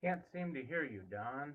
Can't seem to hear you, Don.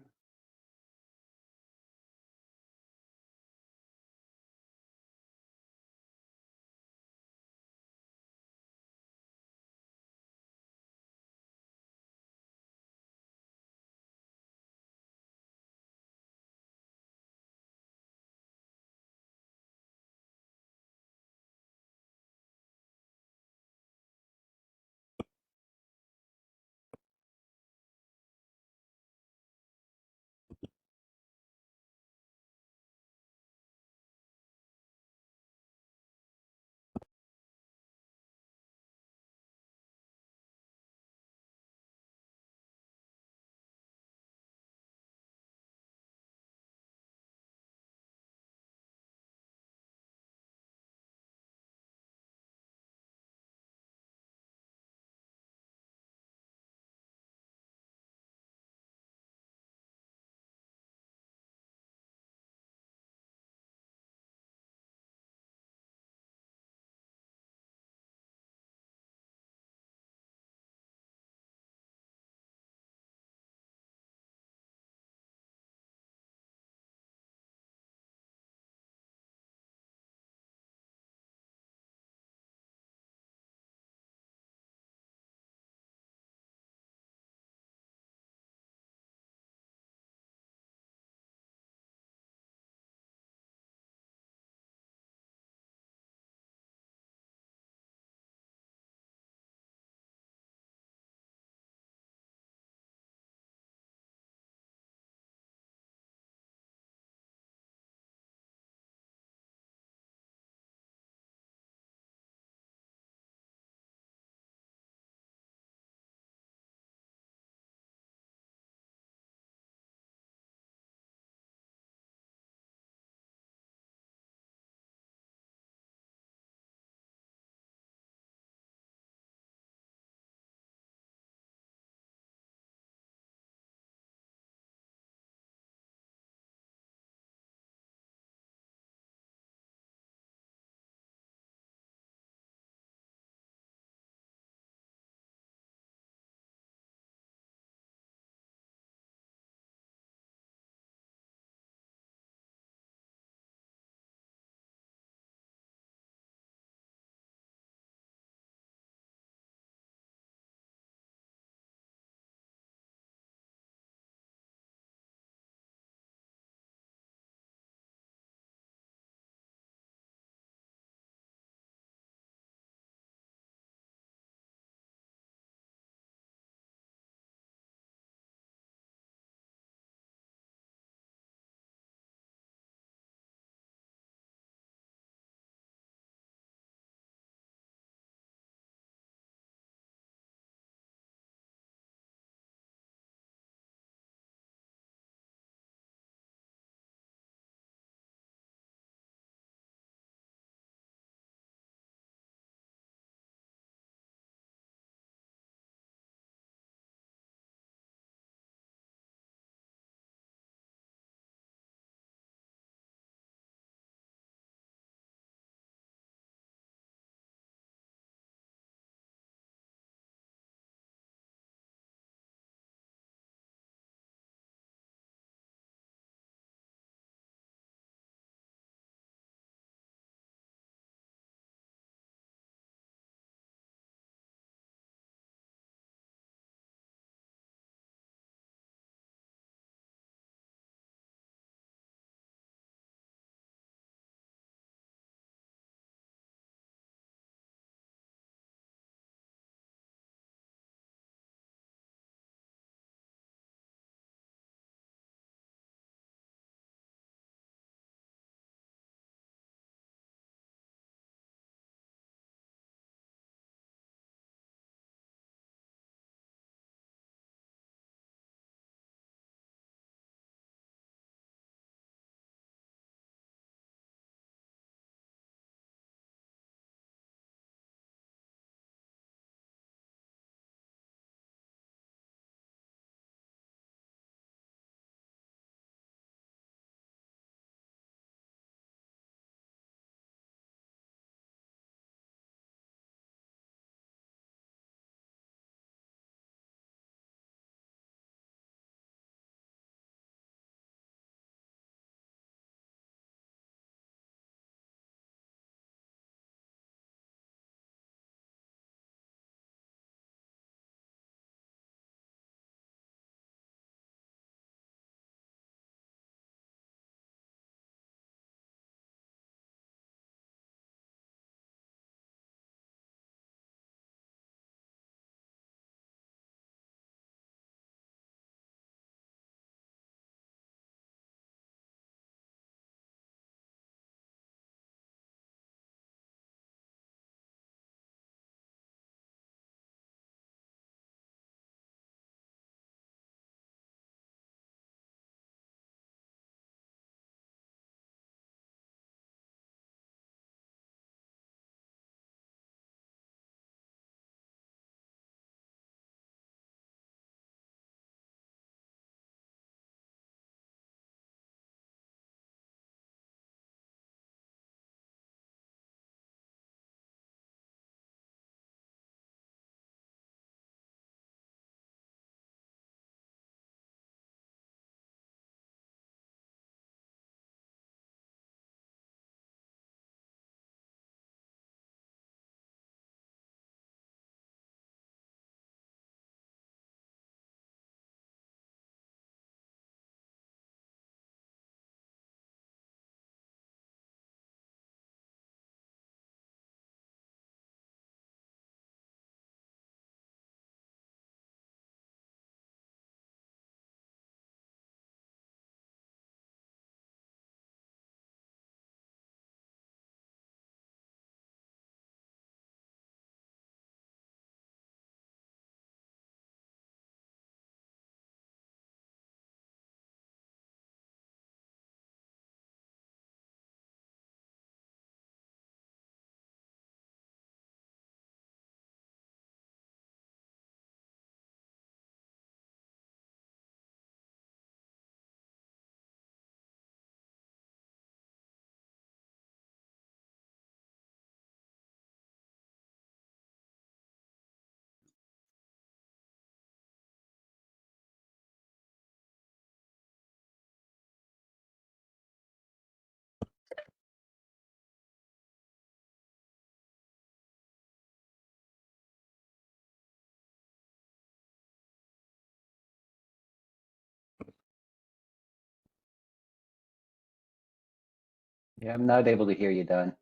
Yeah, I'm not able to hear you, Don.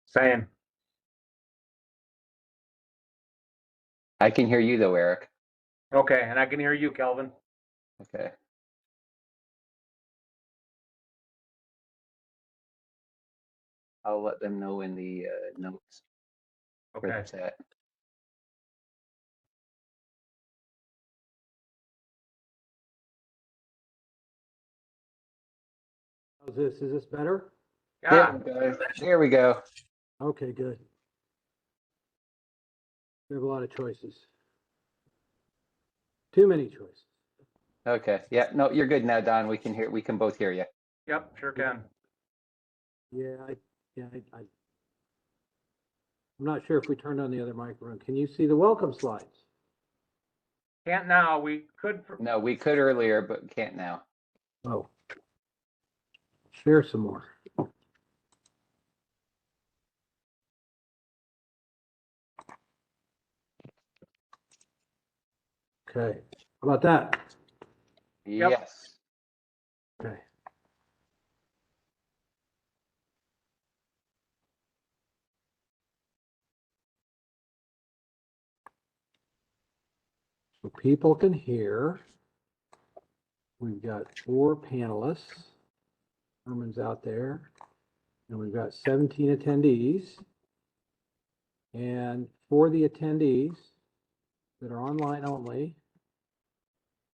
Same. I can hear you though, Eric. Okay, and I can hear you, Kelvin. Okay. I'll let them know in the notes for Okay. the chat. How's this? Is this better? Yeah. There we go. Okay, good. We have a lot of choices. Too many choices. Okay. Yeah. No, you're good now, Don. We can both hear you. Yep, sure can. Yeah, I'm not sure if we turned on the other microphone. Can you see the welcome slides? Can't now. We could. No, we could earlier, but can't now. Oh. Share some more. Okay. How about that? Yep. Yes. Okay. So people can hear. We've got 4 panelists. Herman's out there. And we've got 17 attendees. And for the attendees that are online only,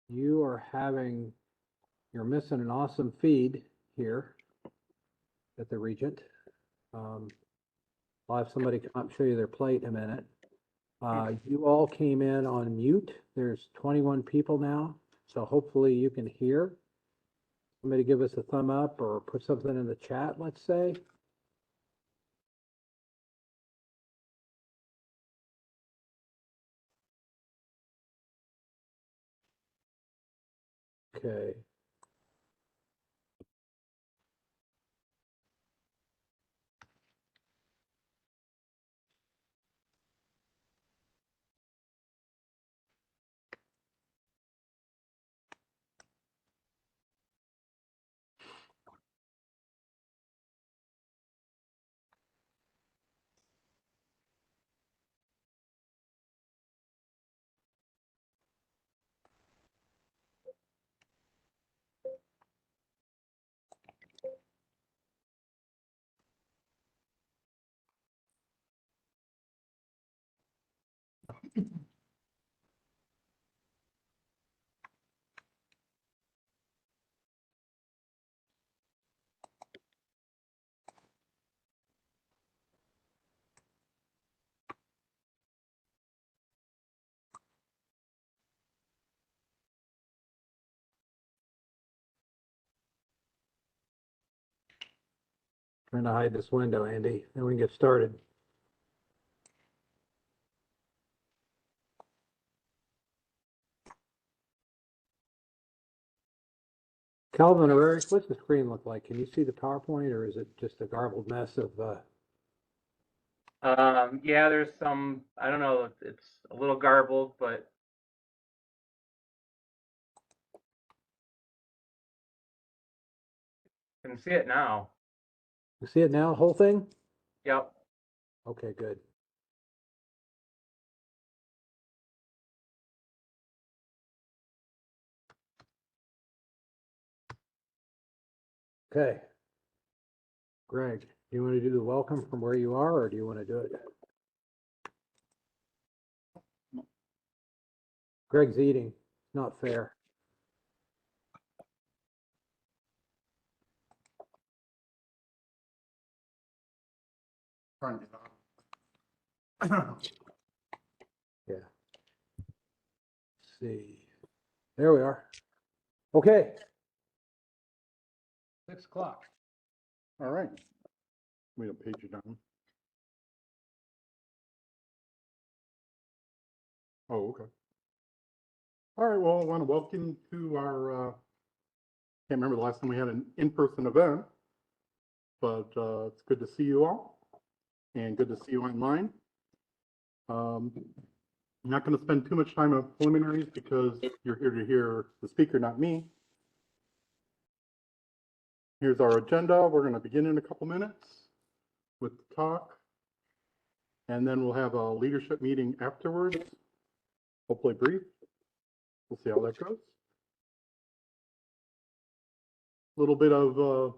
you're missing an awesome feed here at the Regent. I'll have somebody come up and show you their plate in a minute. You all came in on mute. There's 21 people now, so hopefully you can hear. Somebody give us a thumb up or put something in the chat, let's say. Okay. Trying to hide this window, Andy. Then we can get started. Calvin or Eric, what's the screen look like? Can you see the PowerPoint or is it just a garbled mess of Yeah, there's some, I don't know, it's a little garbled, but I can see it now. you see it now, whole thing? Yep. Okay, good. Okay. Greg, do you want to do the welcome from where you are or do you want to do it? Greg's eating. Not fair. Turn it on. Yeah. Let's see. There we are. Okay. 6 o'clock. All right. We don't page it down. Oh, okay. All right. Well, I want to welcome to our, can't remember the last time we had an in-person event, but it's good to see you all and good to see you online. I'm not going to spend too much time on preliminaries because you're here to hear the speaker, not me. Here's our agenda. We're going to begin in a couple minutes with the talk. And then we'll have a leadership meeting afterwards, hopefully brief. We'll see how that goes. A little bit of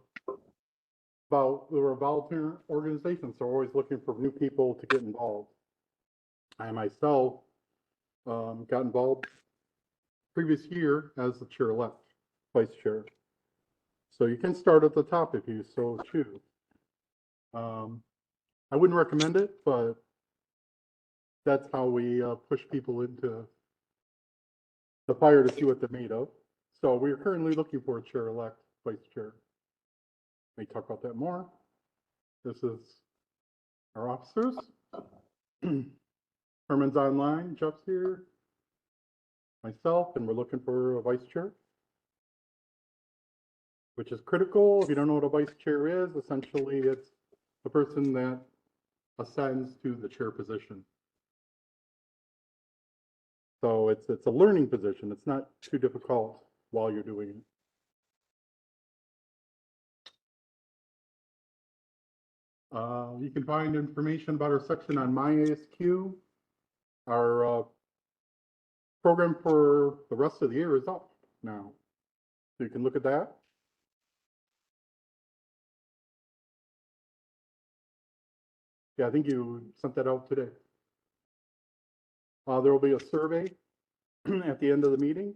about we're a volunteer organization, so we're always looking for new people to get involved. I myself got involved previous year as the chair-elect, vice chair. So you can start at the top if you so choose. I wouldn't recommend it, but that's how we push people into the fire to see what they're made of. So we are currently looking for a chair-elect, vice chair. May talk about that more. This is our officers. Herman's online, Jeff's here, myself, and we're looking for a vice chair, which is critical. If you don't know what a vice chair is, essentially it's the person that ascends to the chair position. So it's a learning position. It's not too difficult while you're doing it. You can find information about our section on my ASQ. Our program for the rest of the year is up now. So you can look at that. Yeah, I think you sent that out today. There will be a survey at the end of the meeting.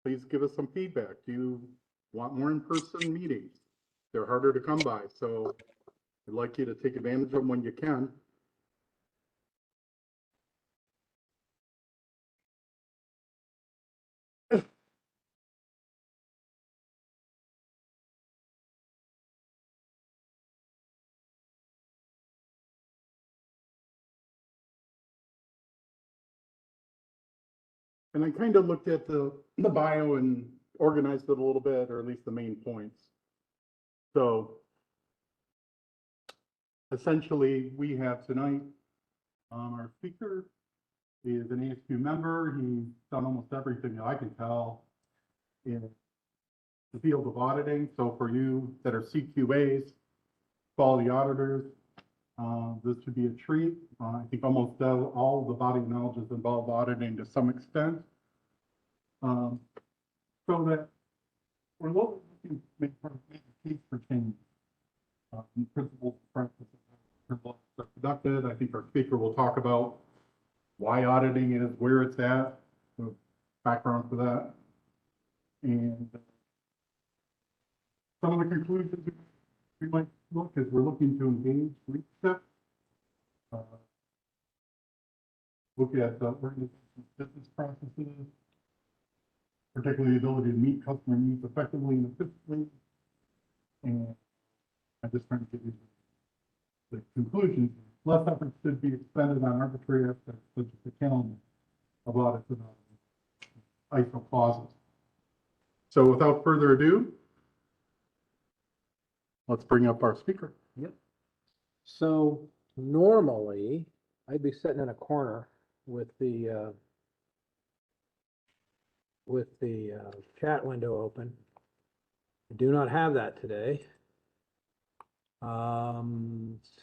Please give us some feedback. Do you want more in-person meetings? They're harder to come by, so I'd like you to take advantage of them when you can. And I kind of looked at the bio and organized it a little bit, or at least the main points. So essentially, we have tonight, our speaker is an ASQ member. He's done almost everything that I can tell in the field of auditing. So for you that are CQAs, quality auditors, this should be a treat. I think almost all the body of knowledge is involved auditing to some extent. So that we're looking to make a case for change. Principles and practices are conducted. I think our speaker will talk about why auditing is where it's at, the background for that. And some of the conclusions we might look as we're looking to engage leadership. Look at the organization's business processes, particularly the ability to meet customer needs effectively and efficiently. And I'm just trying to get you the conclusions. Less effort should be expended on arbitrary aspects such as the calendar of audits and ISO clauses. So without further ado, let's bring up our speaker. Yep. So normally I'd be sitting in a corner with the chat window open. I do not have that today.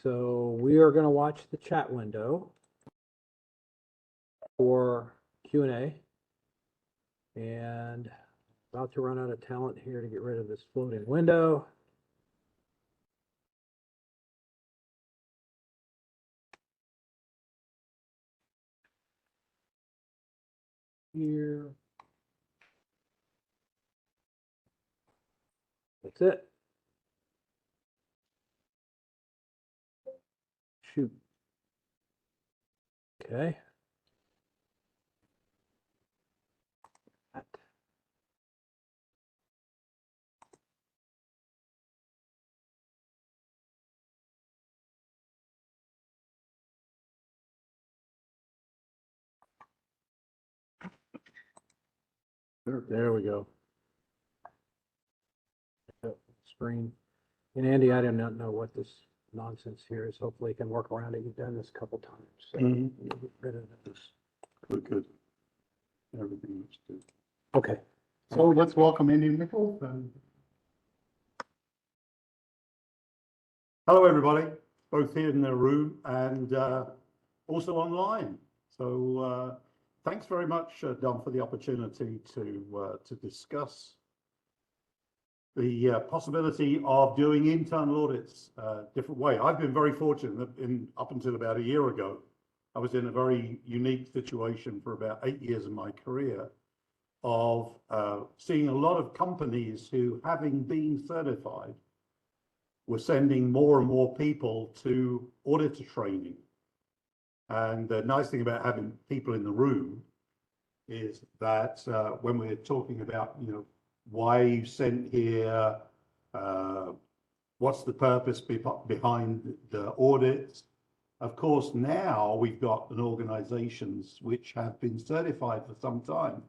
So we are going to watch the chat window for Q&A, and about to run out of talent here to get rid of this floating window. Here. That's it. Shoot. Okay. There we go. Screen. And Andy, I do not know what this nonsense here is. Hopefully you can work around it. You've done this a couple times. So get rid of this. Good. Everything looks good. Okay. So let's welcome Andy Nichols. And Hello, everybody, both here in the room and also online. So thanks very much, Don, for the opportunity to discuss the possibility of doing internal audits a different way. I've been very fortunate up until about a year ago. I was in a very unique situation for about 8 years of my career of seeing a lot of companies who, having been certified, were sending more and more people to auditor training. And the nice thing about having people in the room is that when we're talking about, why you sent here, what's the purpose behind the audits? Of course, now we've got an organizations which have been certified for some time.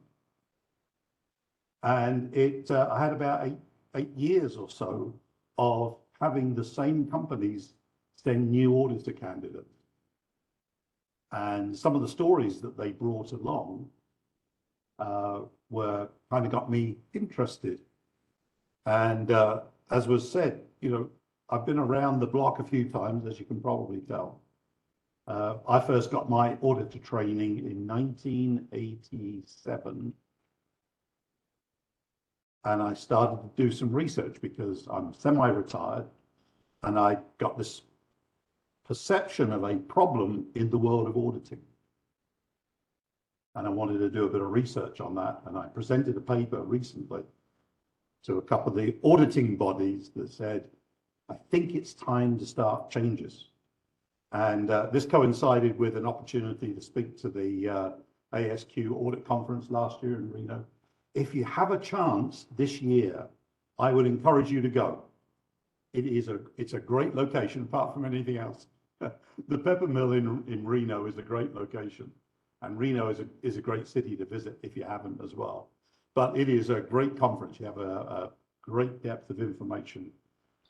And I had about eight years or so of having the same companies send new auditor candidates. And some of the stories that they brought along were kind of got me interested. And as was said, I've been around the block a few times, as you can probably tell. I first got my auditor training in 1987. And I started to do some research because I'm semi-retired and I got this perception of a problem in the world of auditing. And I wanted to do a bit of research on that. And I presented a paper recently to a couple of the auditing bodies that said, I think it's time to start changes. And this coincided with an opportunity to speak to the ASQ audit conference last year in Reno. If you have a chance this year, I would encourage you to go. It's a great location, apart from anything else. The pepper mill in Reno is a great location, and Reno is a great city to visit if you haven't as well. But it is a great conference. You have a great depth of information.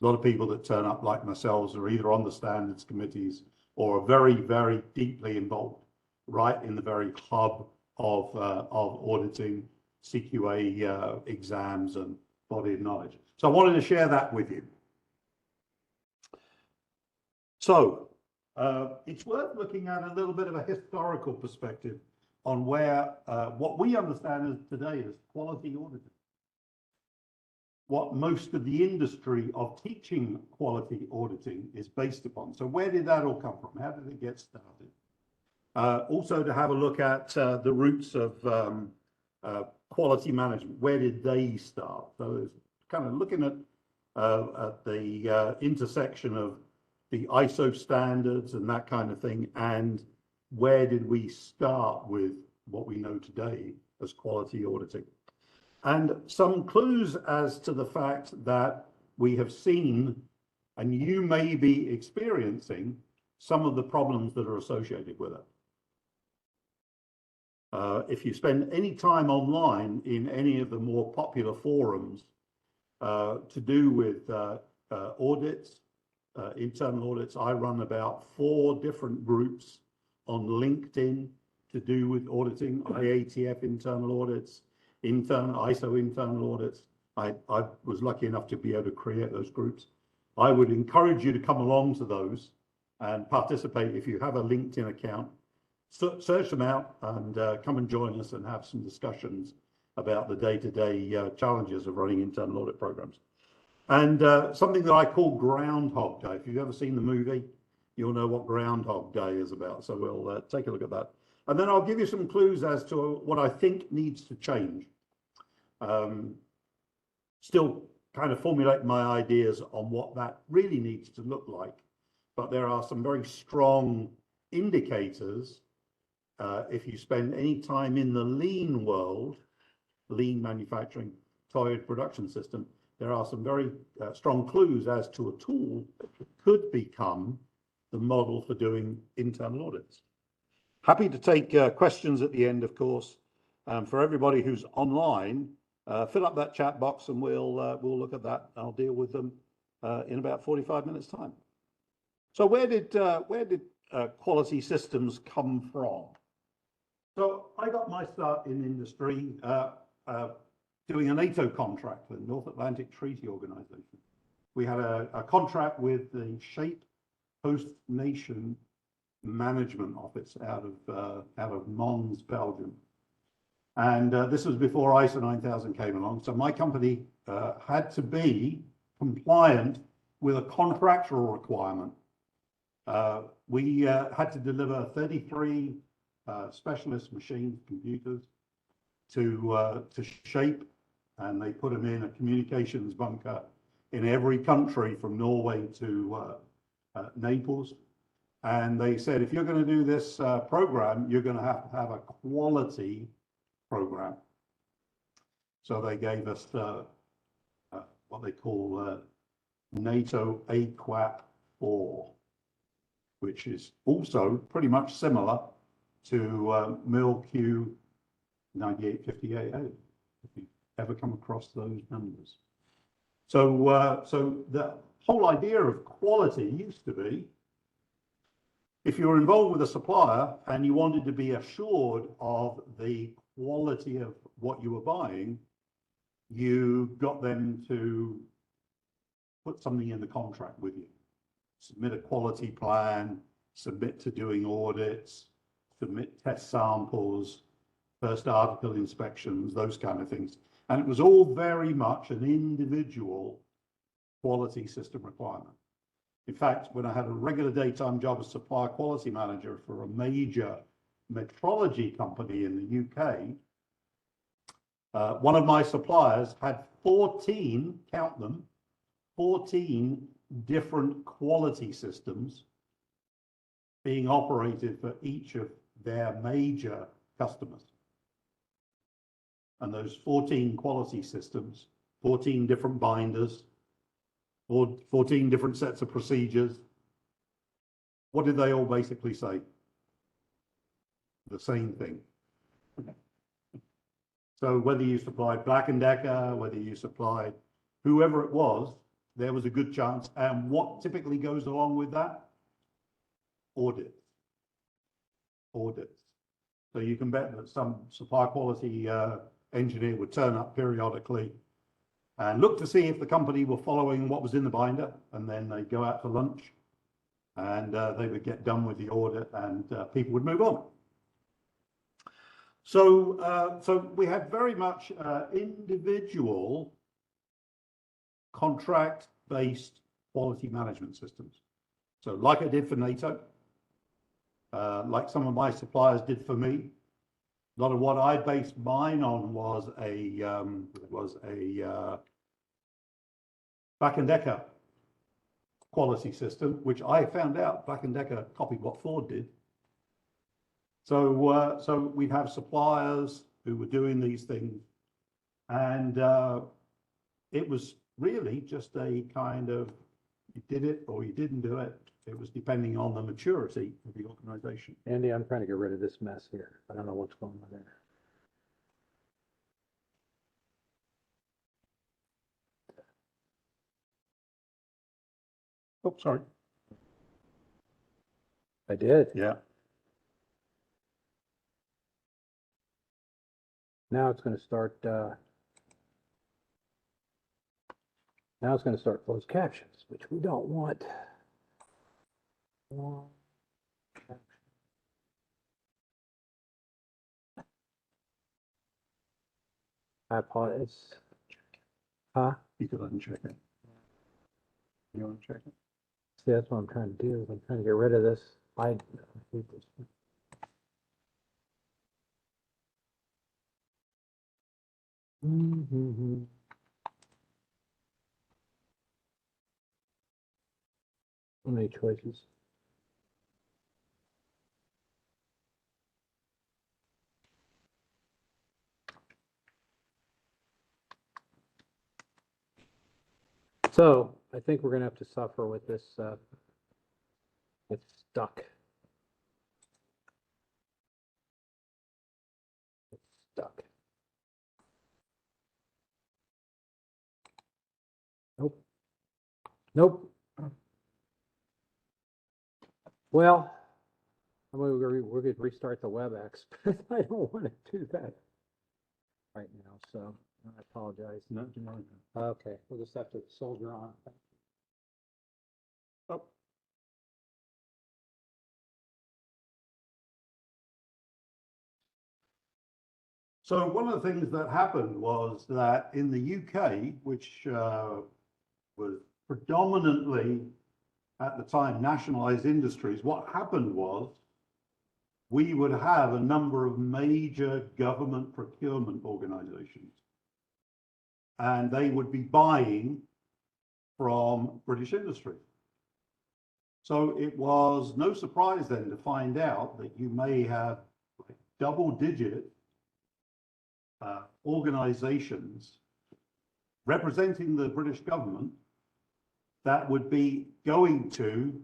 A lot of people that turn up, like myself, are either on the standards committees or are very, very deeply involved, right in the very hub of auditing, CQA exams and body of knowledge. So I wanted to share that with you. So it's worth looking at a little bit of a historical perspective on where what we understand as today as quality auditing, what most of the industry of teaching quality auditing is based upon. So where did that all come from? How did it get started? Also to have a look at the roots of quality management. Where did they start? So it's kind of looking at the intersection of the ISO standards and that kind of thing, and where did we start with what we know today as quality auditing. And some clues as to the fact that we have seen, and you may be experiencing, some of the problems that are associated with it. If you spend any time online in any of the more popular forums to do with audits, internal audits, I run about 4 different groups on LinkedIn to do with auditing, IATF internal audits, ISO internal audits. I was lucky enough to be able to create those groups. I would encourage you to come along to those and participate if you have a LinkedIn account. Search them out and come and join us and have some discussions about the day-to-day challenges of running internal audit programs. And something that I call Groundhog Day. If you've ever seen the movie, you'll know what Groundhog Day is about. So we'll take a look at that. And then I'll give you some clues as to what I think needs to change. Still kind of formulate my ideas on what that really needs to look like. But there are some very strong indicators. If you spend any time in the lean world, lean manufacturing, toy production system, there are some very strong clues as to a tool that could become the model for doing internal audits. Happy to take questions at the end, of course. For everybody who's online, fill up that chat box and we'll look at that. I'll deal with them in about 45 minutes time. So where did quality systems come from? So I got my start in industry doing a NATO contract, the North Atlantic Treaty Organization. we had a contract with the Shape Host Nation Management Office out of Mons, Belgium. And this was before ISO 9000 came along. So my company had to be compliant with a contractual requirement. We had to deliver 33 specialist machines, computers, to Shape, and they put them in a communications bunker in every country from Norway to Naples. And they said, if you're going to do this program, you're going to have a quality program. So they gave us what they call NATO AQAP 4, which is also pretty much similar to MIL-Q 9858A, if you've ever come across those numbers. So, so the whole idea of quality used to be, if you were involved with a supplier and you wanted to be assured of the quality of what you were buying, you got them to put something in the contract with you. Submit a quality plan, submit to doing audits, submit test samples, first article inspections, those kind of things. And it was all very much an individual quality system requirement. In fact, when I had a regular daytime job as supplier quality manager for a major metrology company in the UK, one of my suppliers had 14, count them, 14 different quality systems being operated for each of their major customers. And those 14 quality systems, 14 different binders, 14 different sets of procedures. What did they all basically say? The same thing. So whether you supplied Black & Decker, whether you supplied whoever it was, there was a good chance. And what typically goes along with that? Audits. Audits. So you can bet that some supplier quality engineer would turn up periodically and look to see if the company were following what was in the binder, and then they'd go out to lunch and they would get done with the audit, and people would move on. So, so we had very much individual contract-based quality management systems. So like I did for NATO, like some of my suppliers did for me, a lot of what I based mine on was a Black & Decker quality system, which I found out Black & Decker copied what Ford did. So, so we'd have suppliers who were doing these things, and it was really just a kind of, you did it or you didn't do it. It was depending on the maturity of the organization. Andy, I'm trying to get rid of this mess here. I don't know what's going on there. Oh, sorry. I did. Yeah. Now it's going to start. Now it's going to start closed captions, which we don't want. I apologize. Huh? You could uncheck it. You uncheck it? See, that's what I'm trying to do. Is I'm trying to get rid of this. I hate this. Mm-hmm. So many choices. So I think we're going to have to suffer with this. It's stuck. It's stuck. Nope. Nope. Well, we're going to restart the WebEx, but I don't want to do that right now. So I apologize. No, Okay, we'll just have to soldier on. Oh, So one of the things that happened was that in the UK, which was predominantly at the time nationalized industries, what happened was we would have a number of major government procurement organizations, and they would be buying from British industry. So it was no surprise then to find out that you may have double-digit organizations representing the British government that would be going to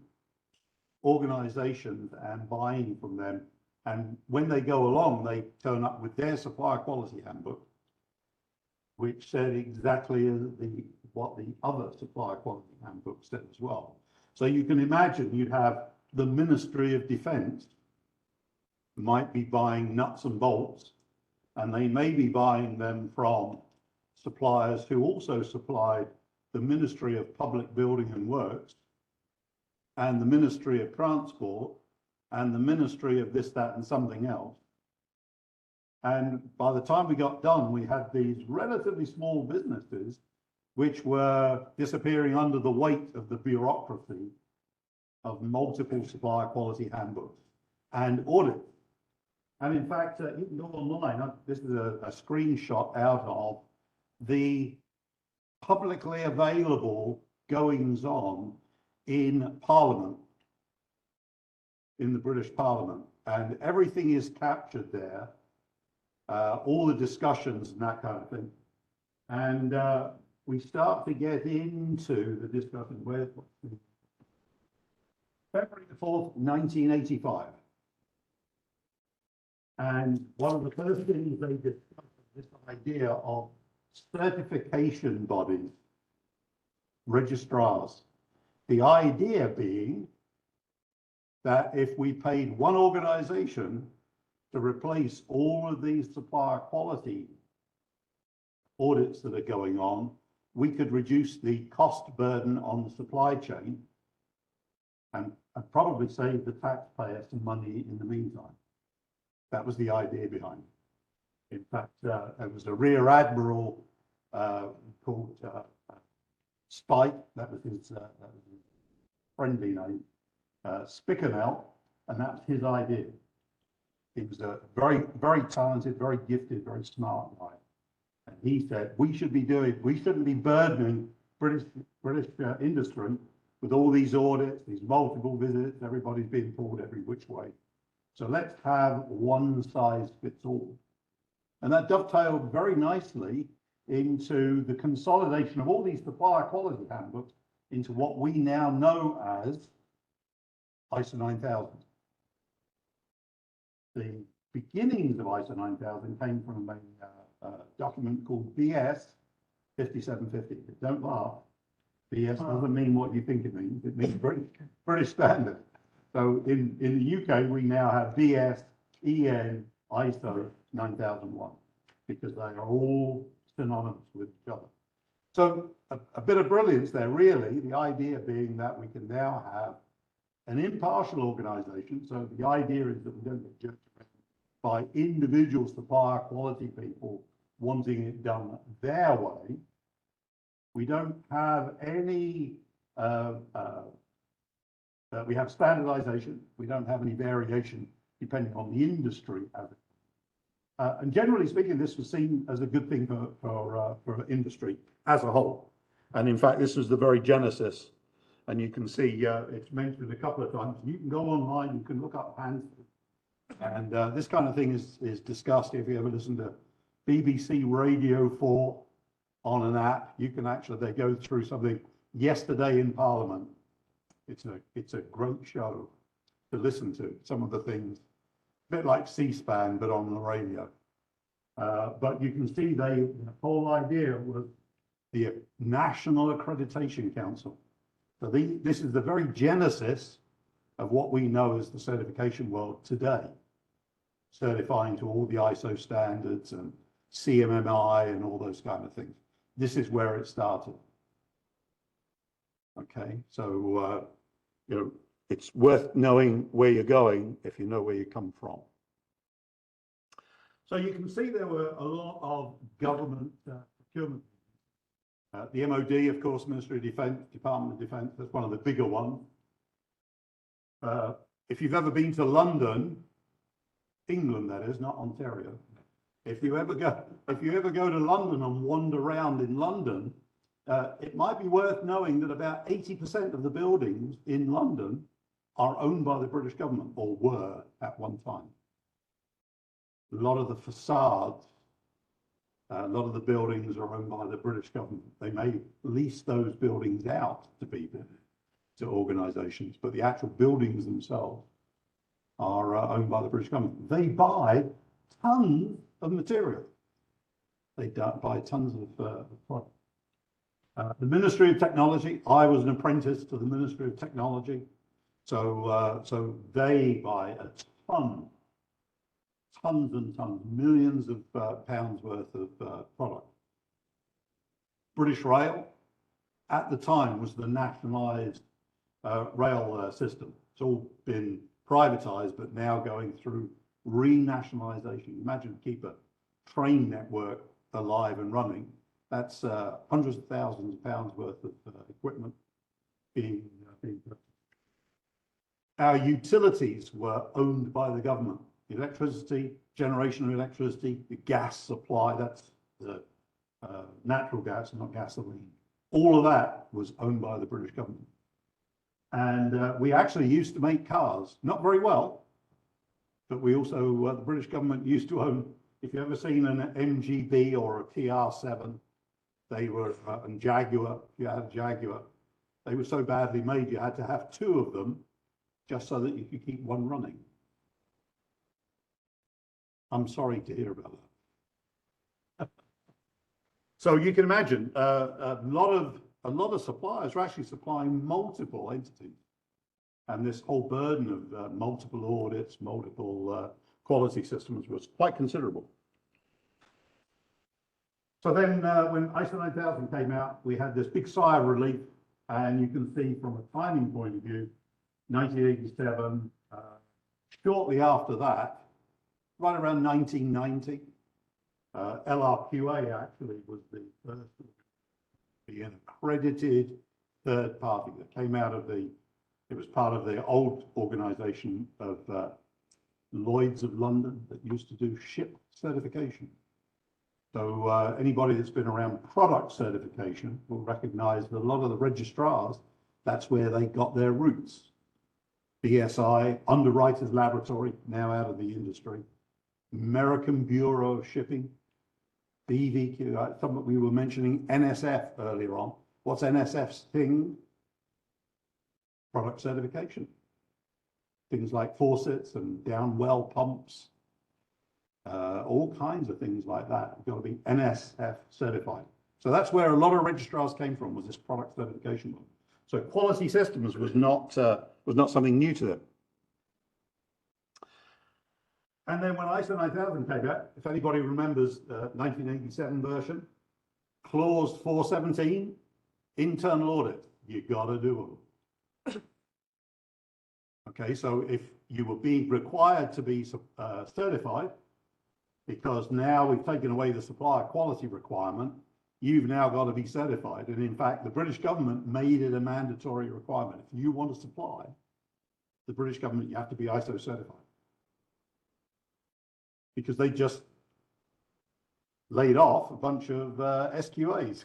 organizations and buying from them. And when they go along, they turn up with their supplier quality handbook, which said exactly what the other supplier quality handbook said as well. So you can imagine you'd have the Ministry of Defence might be buying nuts and bolts, and they may be buying them from suppliers who also supplied the Ministry of Public Building and Works and the Ministry of Transport and the Ministry of this, that, and something else. And by the time we got done, we had these relatively small businesses which were disappearing under the weight of the bureaucracy of multiple supplier quality handbooks and audits. And in fact, you can go online. This is a screenshot out of the publicly available goings on in Parliament, in the British Parliament. And everything is captured there, all the discussions and that kind of thing. And we start to get into the discussion where February the 4th, 1985. And one of the first things they discussed was this idea of certification bodies, registrars. The idea being that if we paid one organization to replace all of these supplier quality audits that are going on, we could reduce the cost burden on the supply chain and probably save the taxpayer some money in the meantime. That was the idea behind it. In fact, there was a Rear Admiral called Spike, that was his friendly name, Spickenell, and that's his idea. He was a very, very talented, very gifted, very smart guy. And he said, we shouldn't be burdening British industry with all these audits, these multiple visits, everybody's being pulled every which way. So let's have one size fits all. And that dovetailed very nicely into the consolidation of all these supplier quality handbooks into what we now know as ISO 9000. The beginnings of ISO 9000 came from a document called BS 5750. Don't laugh. BS doesn't mean what you think it means. It means British standard. So in the UK, we now have BS, EN, ISO 9001, because they are all synonymous with each other. So a bit of brilliance there, really, the idea being that we can now have an impartial organization. So the idea is that we don't get judged by individual supplier quality people wanting it done their way. We don't have any, we have standardization. We don't have any variation depending on the industry. And generally speaking, this was seen as a good thing for industry as a whole. And in fact, this was the very genesis. And you can see it's mentioned a couple of times. You can go online, you can look up Hansford. And this kind of thing is discussed. If you ever listen to BBC Radio 4 on an app, you can actually, they go through something yesterday in Parliament. It's a great show to listen to, some of the things, a bit like C-SPAN, but on the radio. But you can see the whole idea was the National Accreditation Council. So this is the very genesis of what we know as the certification world today, certifying to all the ISO standards and CMMI and all those kind of things. This is where it started. Okay, so you know, it's worth knowing where you're going if you know where you come from. So you can see there were a lot of government procurement. The MOD, of course, Ministry of Defence, Department of Defence, that's one of the bigger ones. If you've ever been to London, England that is, not Ontario. If you ever go to London and wander around in London, it might be worth knowing that about 80% of the buildings in London are owned by the British government, or were at one time. A lot of the facades, a lot of the buildings are owned by the British government. They may lease those buildings out to people, to organisations, but the actual buildings themselves are owned by the British government. They buy tons of material. They buy tons of product. The Ministry of Technology, I was an apprentice to the Ministry of Technology. So they buy a tons and tons, millions of pounds worth of product. British Rail, at the time, was the nationalised rail system. It's all been privatised, but now going through renationalisation. Imagine keep a train network alive and running. That's hundreds of thousands of pounds worth of equipment being purchased. Our utilities were owned by the government. Electricity, generation of electricity, the gas supply, that's the natural gas, not gasoline. All of that was owned by the British government. And we actually used to make cars, not very well, but we also, the British government used to own, if you've ever seen an MGB or a TR7, they were, and Jaguar, if you had a Jaguar, they were so badly made you had to have two of them just so that you could keep one running. I'm sorry to hear about that. So you can imagine a lot of suppliers are actually supplying multiple entities, and this whole burden of multiple audits, multiple quality systems was quite considerable. So then when ISO 9000 came out, we had this big sigh of relief, and you can see from a timing point of view, 1987, shortly after that, right around 1990, LRQA actually was the first to be an accredited third party that came out of it was part of the old organisation of Lloyd's of London that used to do ship certification. So anybody that's been around product certification will recognise that a lot of the registrars, that's where they got their roots. BSI, Underwriters Laboratory, now out of the industry, American Bureau of Shipping, BVQ, something we were mentioning, NSF earlier on. What's NSF's thing? Product certification. Things like faucets and down well pumps, all kinds of things like that. You've got to be NSF certified. So that's where a lot of registrars came from, was this product certification one. So quality systems was not something new to them. And then when ISO 9000 came out, if anybody remembers the 1987 version, clause 417, internal audit, you got to do them. Okay, so if you were being required to be certified, because now we've taken away the supplier quality requirement, you've now got to be certified. And in fact, the British government made it a mandatory requirement. If you want to supply the British government, you have to be ISO certified. Because they just laid off a bunch of SQAs.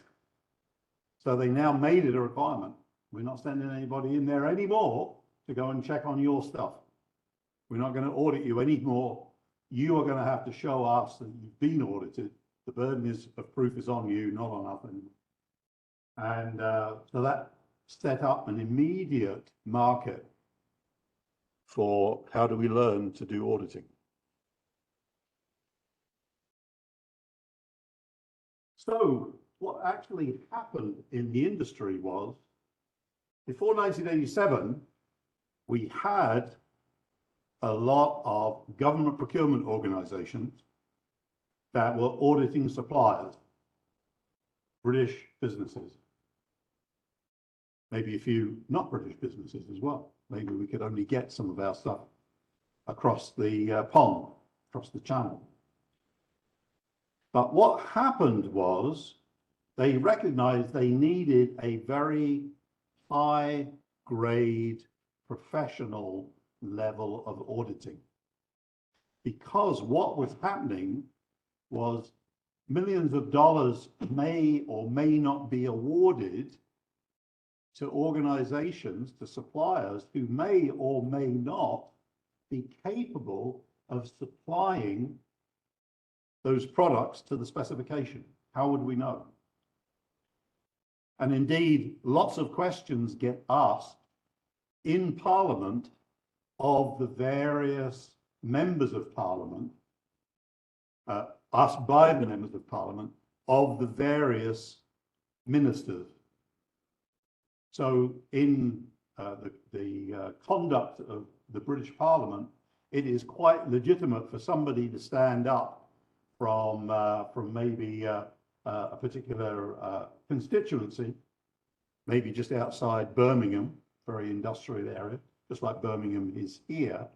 So they now made it a requirement. We're not sending anybody in there anymore to go and check on your stuff. We're not going to audit you anymore. You are going to have to show us that you've been audited. The burden of proof is on you, not on us anymore. And so that set up an immediate market for how do we learn to do auditing. So what actually happened in the industry was, before 1987, we had a lot of government procurement organisations that were auditing suppliers, British businesses, maybe a few not British businesses as well. maybe we could only get some of our stuff across the pond, across the channel. But what happened was they recognized they needed a very high grade professional level of auditing, because what was happening was millions of dollars may or may not be awarded to organizations, to suppliers who may or may not be capable of supplying those products to the specification. How would we know? And indeed, lots of questions get asked in Parliament of the various members of Parliament, asked by the members of Parliament of the various ministers. So in the conduct of the British Parliament, it is quite legitimate for somebody to stand up from maybe a particular constituency, maybe just outside Birmingham, very industrial area, just like Birmingham is here,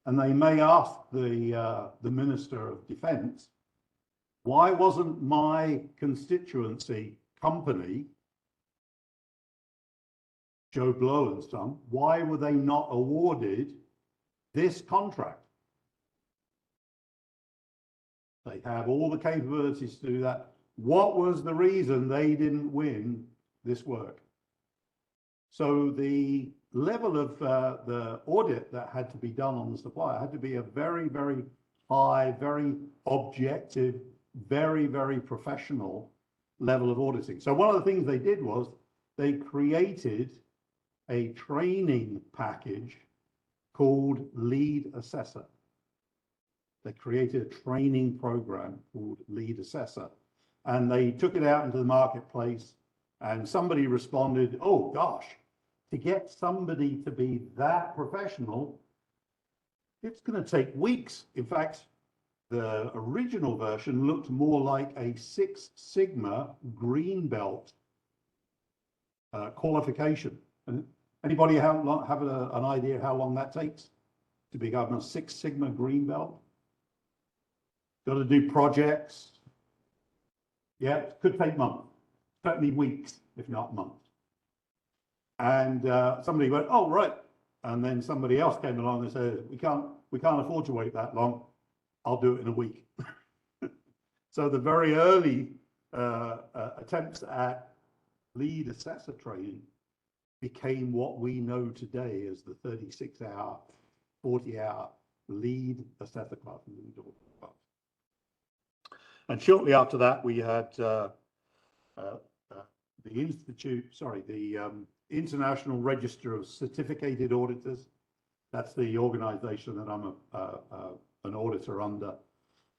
and they may ask the Minister of Defence, why wasn't my constituency company, Joe Blow and Son, why were they not awarded this contract? They have all the capabilities to do that. What was the reason they didn't win this work? So the level of the audit that had to be done on the supplier had to be a very, very high, very objective, very, very professional level of auditing. So one of the things they did was they created a training package called Lead Assessor. They created a training program called Lead Assessor, and they took it out into the marketplace, and somebody responded, oh gosh, to get somebody to be that professional, it's going to take weeks. In fact, the original version looked more like a 6 Sigma green belt qualification. And anybody have an idea how long that takes to become a 6 Sigma green belt? Got to do projects. Yeah, it could take months, certainly weeks, if not months. And somebody went, oh, right. And then somebody else came along and said, we can't afford to wait that long. I'll do it in a week. So the very early attempts at lead assessor training became what we know today as the 36-hour, 40-hour lead assessor class. And shortly after that, we had the International Register of Certificated Auditors. That's the organization that I'm an auditor under.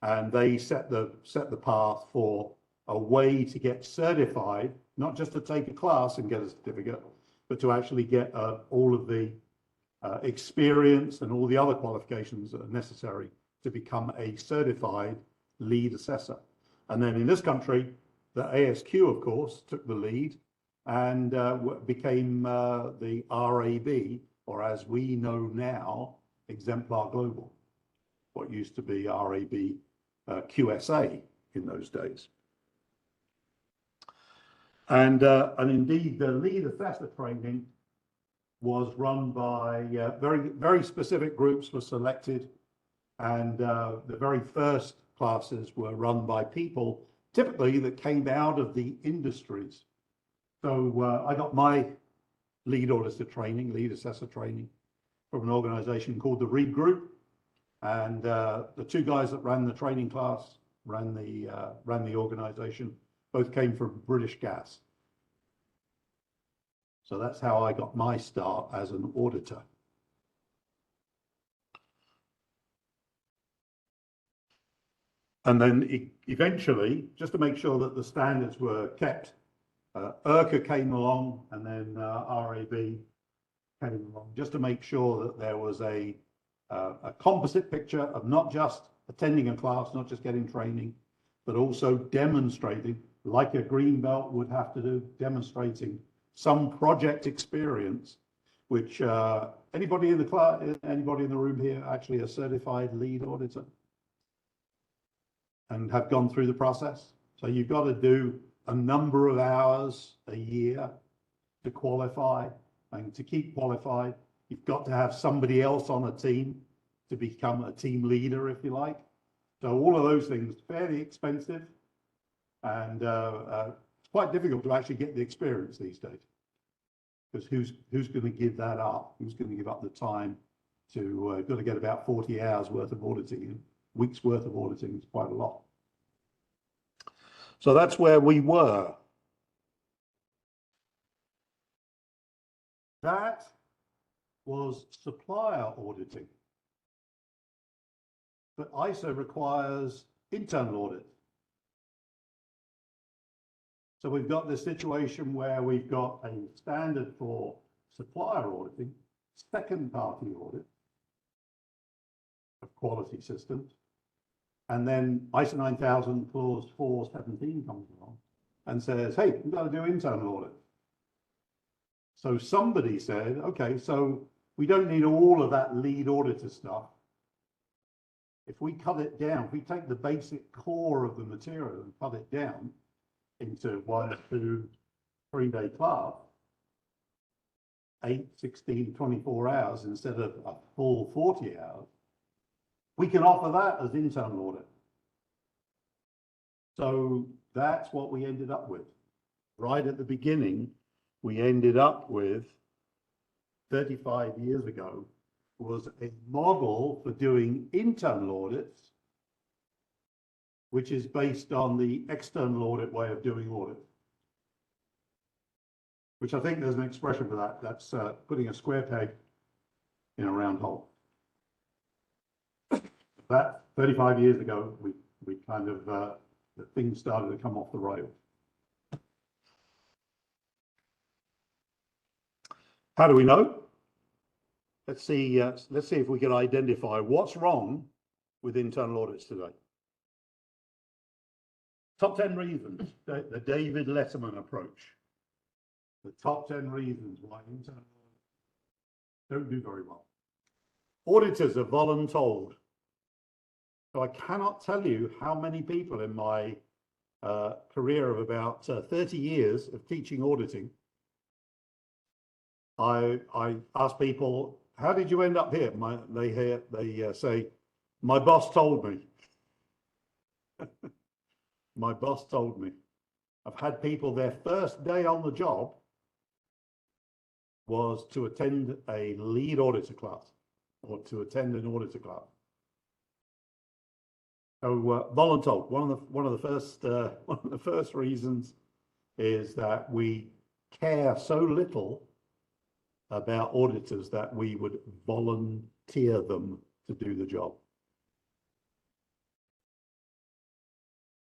And they set the path for a way to get certified, not just to take a class and get a certificate, but to actually get all of the experience and all the other qualifications that are necessary to become a certified lead assessor. And then in this country, the ASQ, of course, took the lead and became the RAB, or as we know now, Exemplar Global, what used to be RAB QSA in those days. And indeed, the lead assessor training was run by very, very specific groups were selected, and the very first classes were run by people typically that came out of the industries. So I got my lead auditor training, lead assessor training from an organization called the Reed Group. And the two guys that ran the training class, ran the organization, both came from British Gas. So that's how I got my start as an auditor. And then eventually, just to make sure that the standards were kept, IRCA came along, and then RAB came along, just to make sure that there was a composite picture of not just attending a class, not just getting training, but also demonstrating, like a green belt would have to do, demonstrating some project experience which anybody in the class, anybody in the room here actually a certified lead auditor and have gone through the process. So you've got to do a number of hours a year to qualify, and to keep qualified, you've got to have somebody else on a team to become a team leader, if you like. So all of those things, fairly expensive, and it's quite difficult to actually get the experience these days. Because who's going to give that up? Who's going to give up the time to, got to get about 40 hours worth of auditing, and weeks worth of auditing is quite a lot. So that's where we were. That was supplier auditing. But ISO requires internal audit. So we've got this situation where we've got a standard for supplier auditing, second party audit of quality systems. And then ISO 9000 clause 417 comes along and says, hey, we've got to do internal audit. So somebody said, okay, so we don't need all of that lead auditor stuff. If we cut it down, if we take the basic core of the material and cut it down into 1, 2, 3 day class, 8, 16, 24 hours instead of a full 40 hours, we can offer that as internal audit. So that's what we ended up with. Right at the beginning, we ended up with 35 years ago was a model for doing internal audits, which is based on the external audit way of doing audit. Which I think there's an expression for that. That's putting a square peg in a round hole. That 35 years ago, we kind of, the things started to come off the rails. How do we know? Let's see if we can identify what's wrong with internal audits today. Top 10 reasons, the David Letterman approach. The top 10 reasons why internal audits don't do very well. Auditors are voluntold. So I cannot tell you how many people in my career of about 30 years of teaching auditing, I ask people, how did you end up here? They say, my boss told me. My boss told me. I've had people, their first day on the job was to attend a lead auditor class or to attend an auditor class. So voluntold, one of the first reasons is that we care so little about auditors that we would volunteer them to do the job.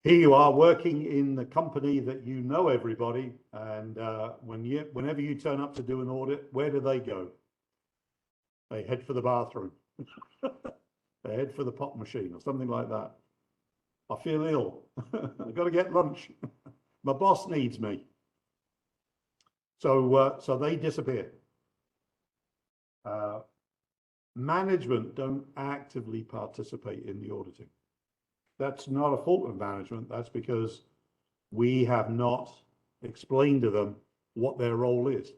Here you are working in the company that you know everybody, and whenever you turn up to do an audit, where do they go? They head for the bathroom. They head for the pop machine or something like that. I feel ill. I've got to get lunch. My boss needs me. So they disappear. Management don't actively participate in the auditing. That's not a fault of management. That's because we have not explained to them what their role is.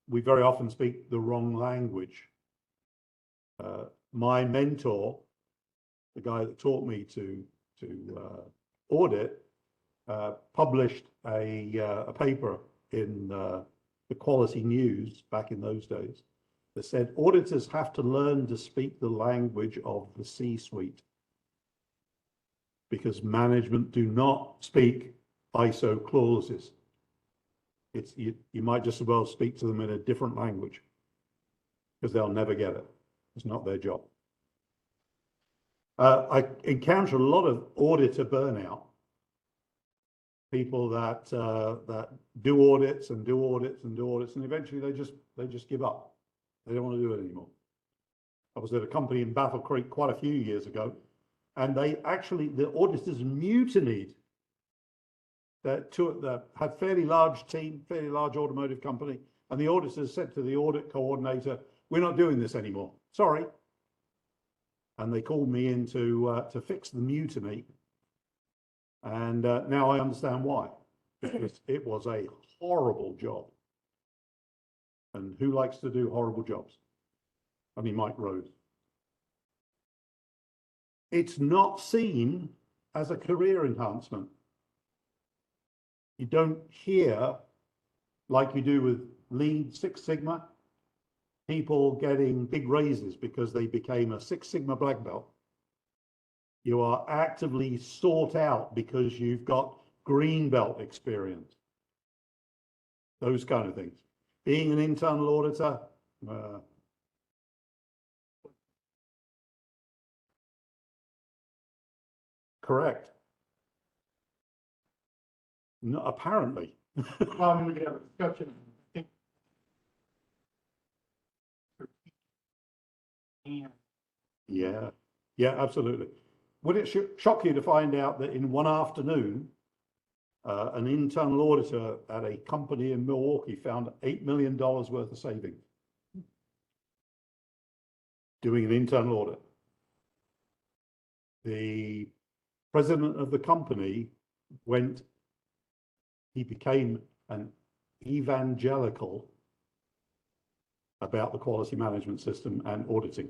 We very often speak the wrong language. My mentor, the guy that taught me to audit, published a paper in the Quality News back in those days that said auditors have to learn to speak the language of the C-suite because management do not speak ISO clauses. You might just as well speak to them in a different language because they'll never get it. It's not their job. I encounter a lot of auditor burnout. People that do audits and do audits and do audits, and eventually they just give up. They don't want to do it anymore. I was at a company in Battle Creek quite a few years ago, and the auditors mutinied. That had fairly large team, fairly large automotive company, And the auditor said to the audit coordinator, we're not doing this anymore. Sorry. And they called me in to fix the mutiny. And now I understand why. Because it was a horrible job. And who likes to do horrible jobs? I mean, Mike Rose. It's not seen as a career enhancement. You don't hear, like you do with Lean Six Sigma, people getting big raises because they became a Six Sigma black belt. You are actively sought out because you've got green belt experience. Those kind of things. Being an internal auditor, correct. No, apparently. Well, I mean, we could have a discussion. I think. Yeah, yeah, absolutely. Would it shock you to find out that in one afternoon, an internal auditor at a company in Milwaukee found $8 million worth of savings doing an internal audit? The president of the company he became an evangelical about the quality management system and auditing.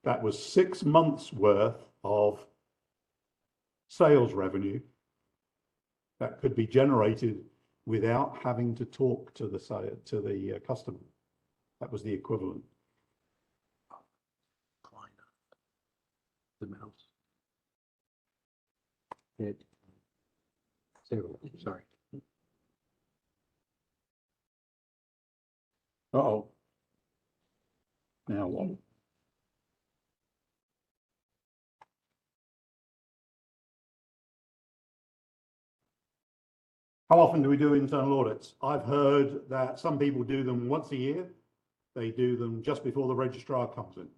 That was 6 months worth of sales revenue that could be generated without having to talk to the customer. That was the equivalent. The mouse. It. Zero, sorry. Uh-oh. Now what? How often do we do internal audits? I've heard that some people do them once a year. They do them just before the registrar comes in.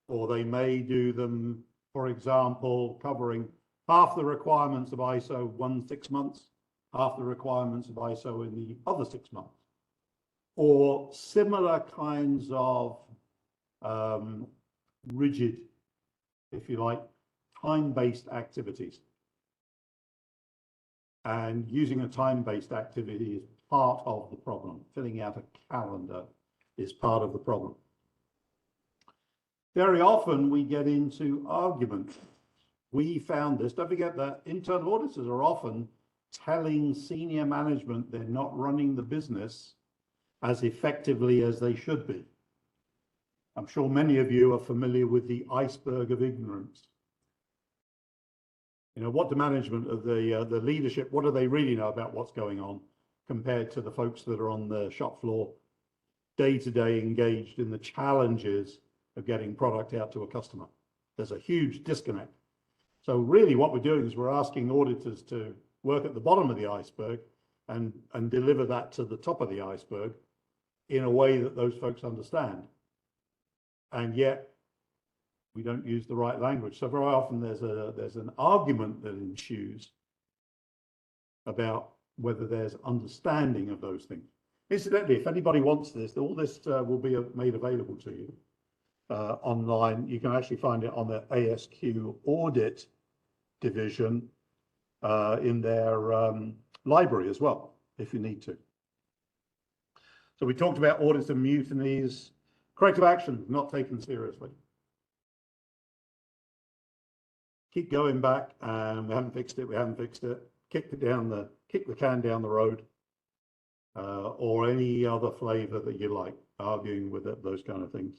Or they may do them, for example, covering half the requirements of ISO 1 6 months, half the requirements of ISO in the other 6 months. Or similar kinds of rigid, if you like, time-based activities. And using a time-based activity is part of the problem. Filling out a calendar is part of the problem. Very often we get into arguments. We found this, don't forget that internal auditors are often telling senior management they're not running the business as effectively as they should be. I'm sure many of you are familiar with the iceberg of ignorance. You know, what do management of the leadership, what do they really know about what's going on compared to the folks that are on the shop floor, day-to-day engaged in the challenges of getting product out to a customer? There's a huge disconnect. So really what we're doing is we're asking auditors to work at the bottom of the iceberg and deliver that to the top of the iceberg in a way that those folks understand. And yet we don't use the right language. So very often there's an argument that ensues about whether there's understanding of those things. Incidentally, if anybody wants this, all this will be made available to you online. You can actually find it on the ASQ audit division in their library as well, if you need to. So we talked about audits and mutinies. Corrective action not taken seriously. Keep going back and we haven't fixed it, kick the can down the road, or any other flavor that you like, arguing with it, those kind of things.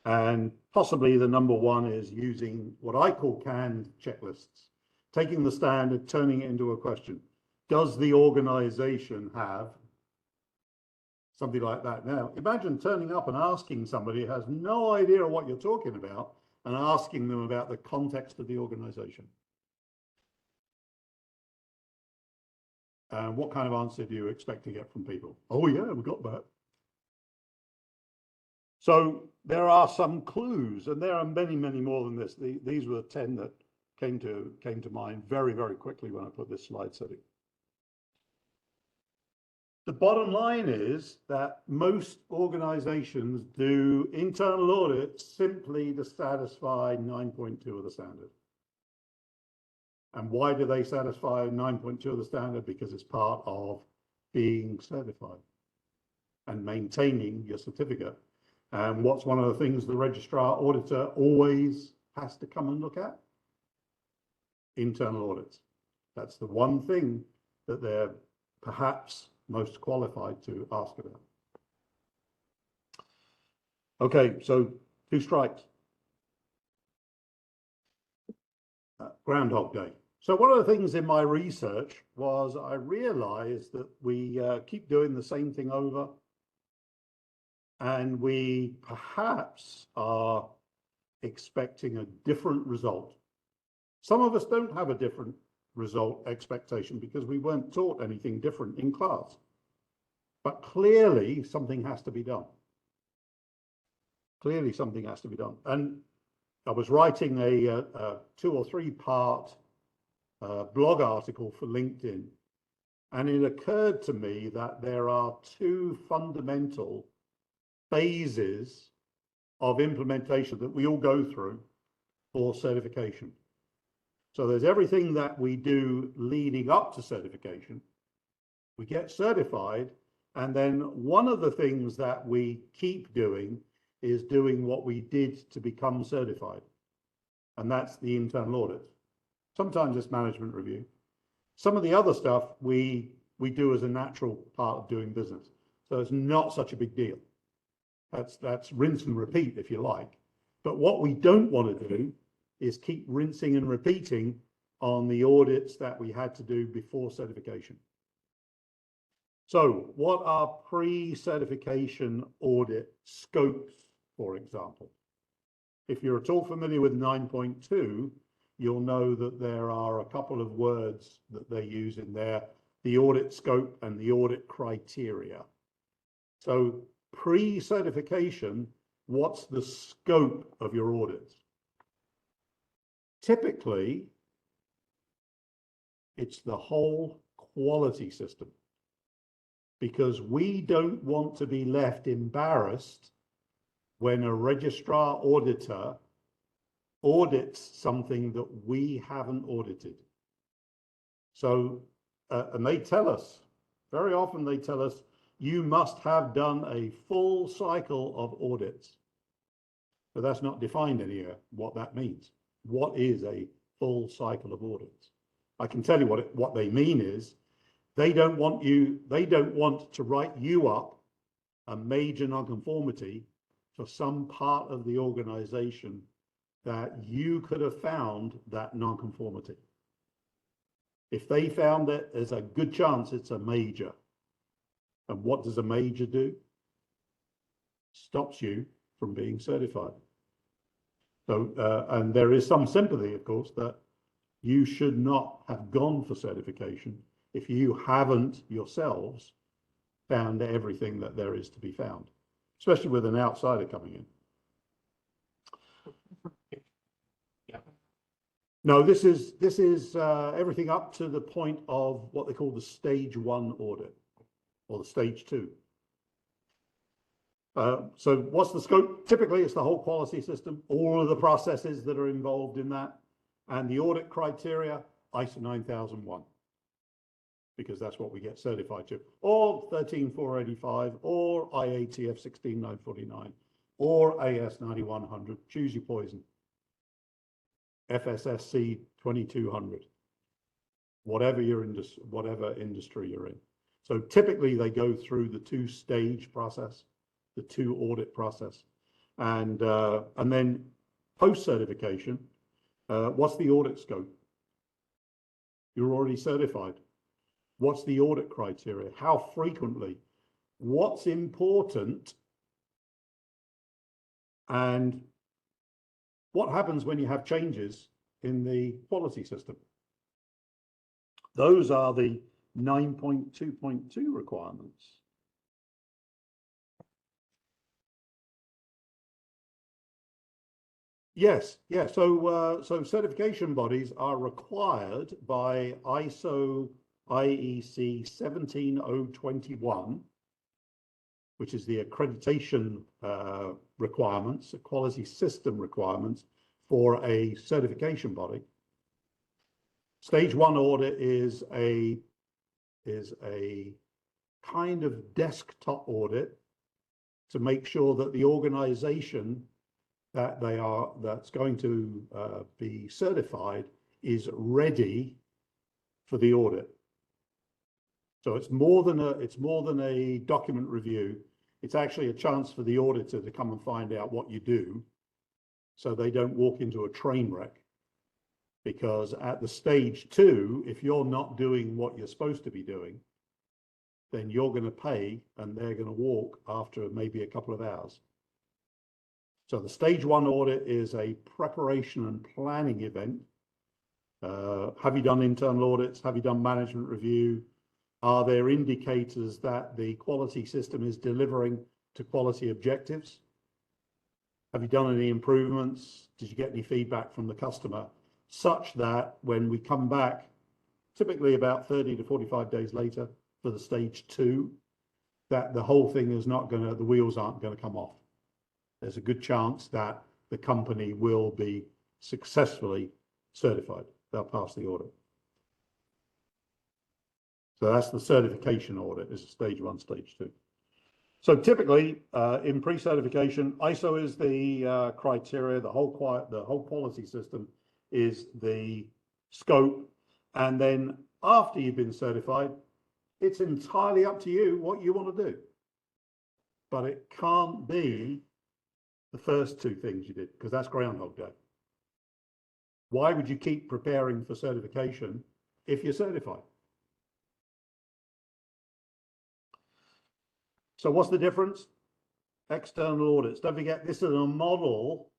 And possibly the number one is using what I call canned checklists, taking the standard, turning it into a question. Does the organization have something like that? Now, imagine turning up and asking somebody who has no idea what you're talking about and asking them about the context of the organization. And what kind of answer do you expect to get from people? Oh yeah, we got that. So there are some clues, and there are many, many more than this. These were the 10 that came to mind very, very quickly when I put this slide setting. The bottom line is that most organizations do internal audits simply to satisfy 9.2 of the standard. And why do they satisfy 9.2 of the standard? Because it's part of being certified and maintaining your certificate. And what's one of the things the registrar auditor always has to come and look at? Internal audits. That's the one thing that they're perhaps most qualified to ask about. Okay, so 2 strikes. Groundhog Day. So one of the things in my research was I realized that we keep doing the same thing over, and we perhaps are expecting a different result. Some of us don't have a different result expectation because we weren't taught anything different in class. But clearly something has to be done. Clearly something has to be done. And I was writing a 2 or 3 part blog article for LinkedIn, and it occurred to me that there are 2 fundamental phases of implementation that we all go through for certification. So there's everything that we do leading up to certification. We get certified, and then one of the things that we keep doing is doing what we did to become certified. And that's the internal audit. Sometimes it's management review. Some of the other stuff we do as a natural part of doing business. So it's not such a big deal. That's rinse and repeat, if you like. But what we don't want to do is keep rinsing and repeating on the audits that we had to do before certification. So what are pre-certification audit scopes, for example? If you're at all familiar with 9.2, you'll know that there are a couple of words that they use in there, the audit scope and the audit criteria. So pre-certification, what's the scope of your audits? Typically, it's the whole quality system, because we don't want to be left embarrassed when a registrar auditor audits something that we haven't audited. So, and they tell us, very often they tell us, you must have done a full cycle of audits. But that's not defined anywhere, what that means. What is a full cycle of audits? I can tell you what they mean is, they don't want to write you up a major nonconformity for some part of the organization that you could have found that nonconformity. If they found it, there's a good chance it's a major. And what does a major do? Stops you from being certified. So, and there is some sympathy, of course, that you should not have gone for certification if you haven't yourselves found everything that there is to be found, especially with an outsider coming in. No, this is everything up to the point of what they call the stage 1 audit or the stage 2. So what's the scope? Typically, it's the whole quality system, all of the processes that are involved in that, and the audit criteria, ISO 9001, because that's what we get certified to, or 13485, or IATF 16949, or AS 9100, choose your poison, FSSC 2200, whatever industry you're in. So typically they go through the 2-stage process, the 2 audit process, and then post certification. What's the audit scope? You're already certified. What's the audit criteria? How frequently? What's important? And what happens when you have changes in the quality system? Those are the 9.2.2 requirements. Yes, yeah. So certification bodies are required by ISO IEC 17021, which is the accreditation requirements, the quality system requirements for a certification body. Stage 1 audit is a kind of desktop audit to make sure that the organization that's going to be certified is ready for the audit. So it's more than a document review. It's actually a chance for the auditor to come and find out what you do, so they don't walk into a train wreck. Because at the stage 2, if you're not doing what you're supposed to be doing, then you're going to pay and they're going to walk after maybe a couple of hours. So the stage 1 audit is a preparation and planning event. Have you done internal audits? Have you done management review? Are there indicators that the quality system is delivering to quality objectives? Have you done any improvements? Did you get any feedback from the customer? Such that when we come back, typically about 30 to 45 days later for the stage 2, that the whole thing is not going to, the wheels aren't going to come off. There's a good chance that the company will be successfully certified. They'll pass the audit. So that's the certification audit, is stage 1, stage 2. So typically in pre-certification, ISO is the criteria, the whole quality system is the scope. And then after you've been certified, it's entirely up to you what you want to do. But it can't be the first 2 things you did, because that's Groundhog Day. Why would you keep preparing for certification if you're certified? So what's the difference? External audits. Don't forget, this is a model.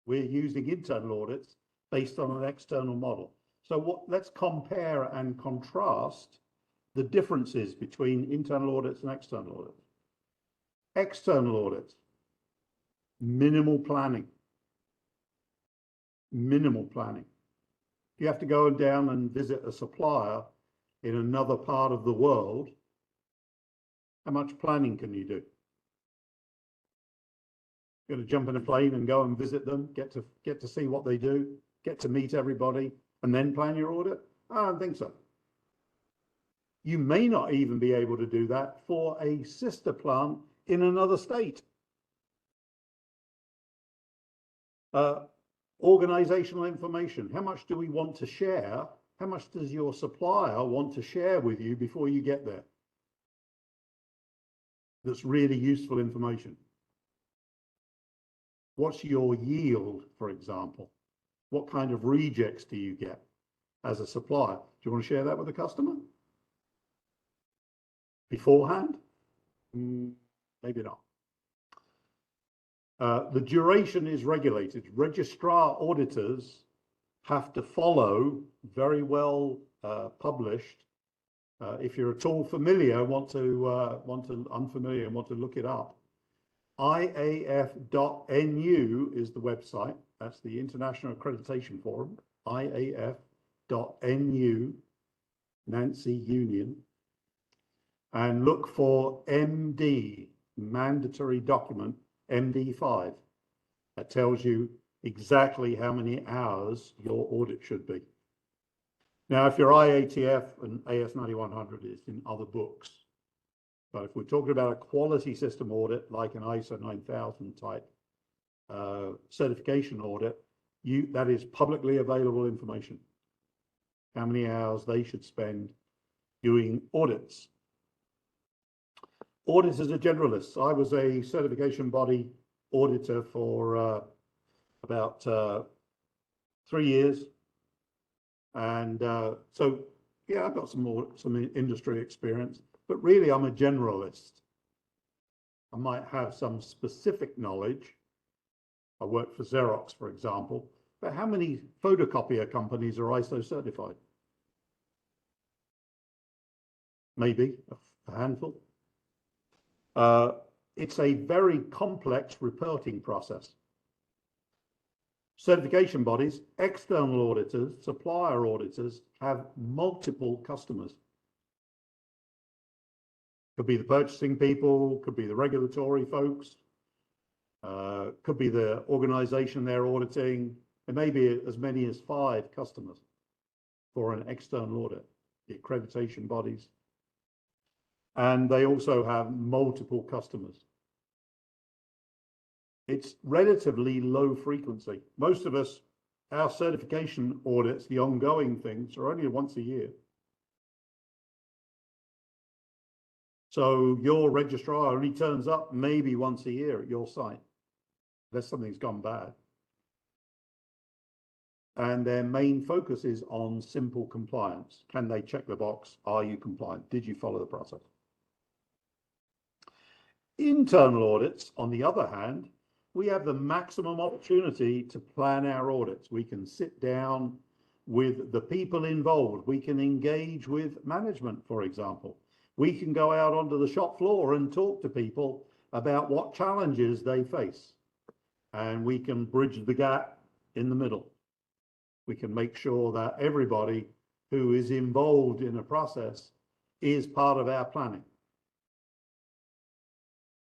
We're using internal audits based on an external model. So let's compare and contrast the differences between internal audits and external audits. External audits, minimal planning. Minimal planning. You have to go down and visit a supplier in another part of the world. How much planning can you do? You're going to jump in a plane and go and visit them, get to see what they do, get to meet everybody, and then plan your audit? I don't think so. You may not even be able to do that for a sister plant in another state. Organizational information. How much do we want to share? How much does your supplier want to share with you before you get there? That's really useful information. What's your yield, for example? What kind of rejects do you get as a supplier? Do you want to share that with the customer beforehand? Maybe not. The duration is regulated. Registrar auditors have to follow very well published. If you're at all familiar, unfamiliar and want to look it up, iaf.nu is the website. That's the International Accreditation Forum, iaf.nu, Nancy Union, and look for MD, mandatory document, MD5. That tells you exactly how many hours your audit should be. Now, if you're IATF and AS9100 is in other books, but if we're talking about a quality system audit, like an ISO 9000 type certification audit, that is publicly available information. How many hours they should spend doing audits. Auditors are generalists. I was a certification body auditor for about 3 years. And so, yeah, I've got some industry experience, but really I'm a generalist. I might have some specific knowledge. I work for Xerox, for example, but how many photocopier companies are ISO certified? Maybe a handful. It's a very complex reporting process. Certification bodies, external auditors, supplier auditors have multiple customers. Could be the purchasing people, could be the regulatory folks, could be the organization they're auditing. There may be as many as 5 customers for an external audit, the accreditation bodies. And they also have multiple customers. It's relatively low frequency. Most of us, our certification audits, the ongoing things, are only once a year. So your registrar only turns up maybe once a year at your site, unless something's gone bad. And their main focus is on simple compliance. Can they check the box? Are you compliant? Did you follow the process? Internal audits, on the other hand, we have the maximum opportunity to plan our audits. We can sit down with the people involved. We can engage with management, for example. We can go out onto the shop floor and talk to people about what challenges they face. And we can bridge the gap in the middle. We can make sure that everybody who is involved in a process is part of our planning.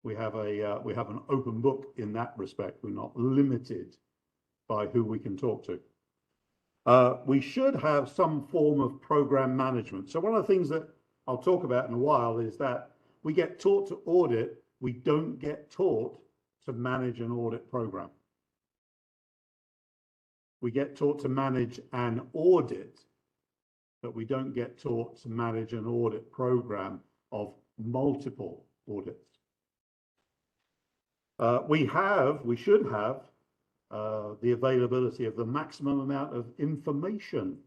We have an open book in that respect. We're not limited by who we can talk to. We should have some form of program management. So one of the things that I'll talk about in a while is that we get taught to audit. We don't get taught to manage an audit program. We get taught to manage an audit, but we don't get taught to manage an audit program of multiple audits. We should have the availability of the maximum amount of information.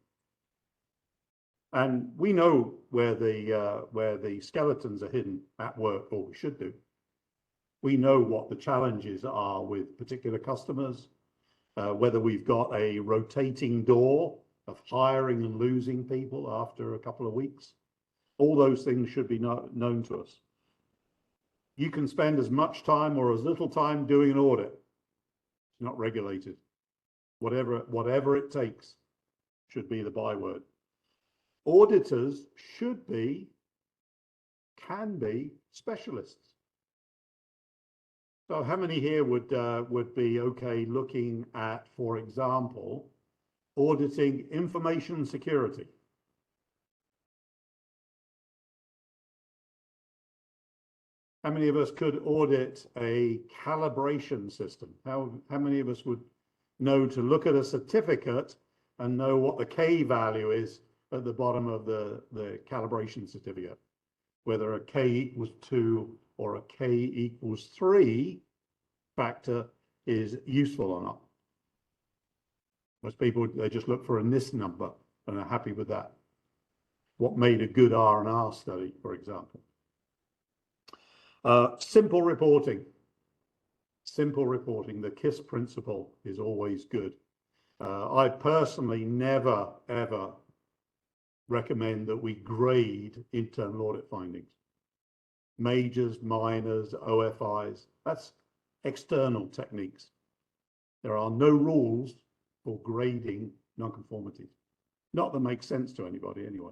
And we know where the skeletons are hidden at work, or we should do. We know what the challenges are with particular customers, whether we've got a rotating door of hiring and losing people after a couple of weeks. All those things should be known to us. You can spend as much time or as little time doing an audit. It's not regulated. Whatever it takes should be the byword. Auditors should be, can be specialists. So how many here would be okay looking at, for example, auditing information security? How many of us could audit a calibration system? How many of us would know to look at a certificate and know what the K value is at the bottom of the calibration certificate? Whether a K equals 2 or a K equals 3 factor is useful or not. Most people, they just look for a NIST number and are happy with that. What made a good R&R study, for example. Simple reporting. Simple reporting, the KISS principle is always good. I personally never, ever recommend that we grade internal audit findings. Majors, minors, OFIs, that's external techniques. There are no rules for grading nonconformities. Not that makes sense to anybody anyway.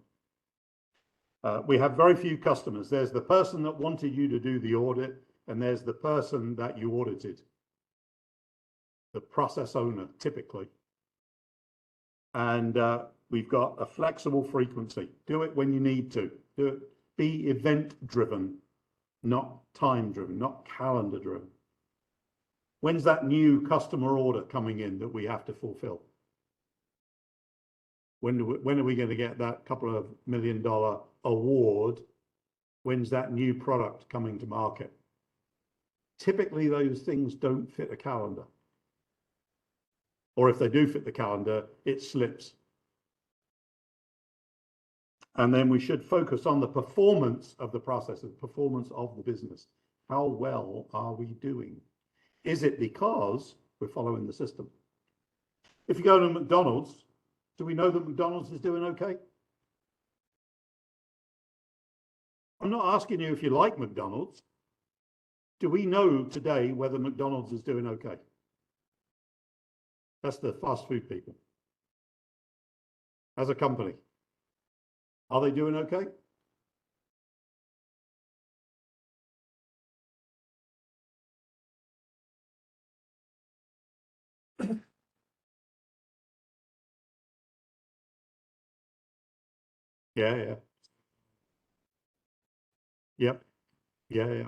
We have very few customers. There's the person that wanted you to do the audit, and there's the person that you audited. The process owner, typically. And we've got a flexible frequency. Do it when you need to. Do it. Be event-driven, not time-driven, not calendar-driven. When's that new customer order coming in that we have to fulfill? When are we going to get that couple of $1 million award? When's that new product coming to market? Typically, those things don't fit a calendar. Or if they do fit the calendar, it slips. And then we should focus on the performance of the process, the performance of the business. How well are we doing? Is it because we're following the system? If you go to McDonald's, do we know that McDonald's is doing okay? I'm not asking you if you like McDonald's. Do we know today whether McDonald's is doing okay? That's the fast food people. As a company, are they doing okay? Yeah, yeah. Yep. Yeah, yeah.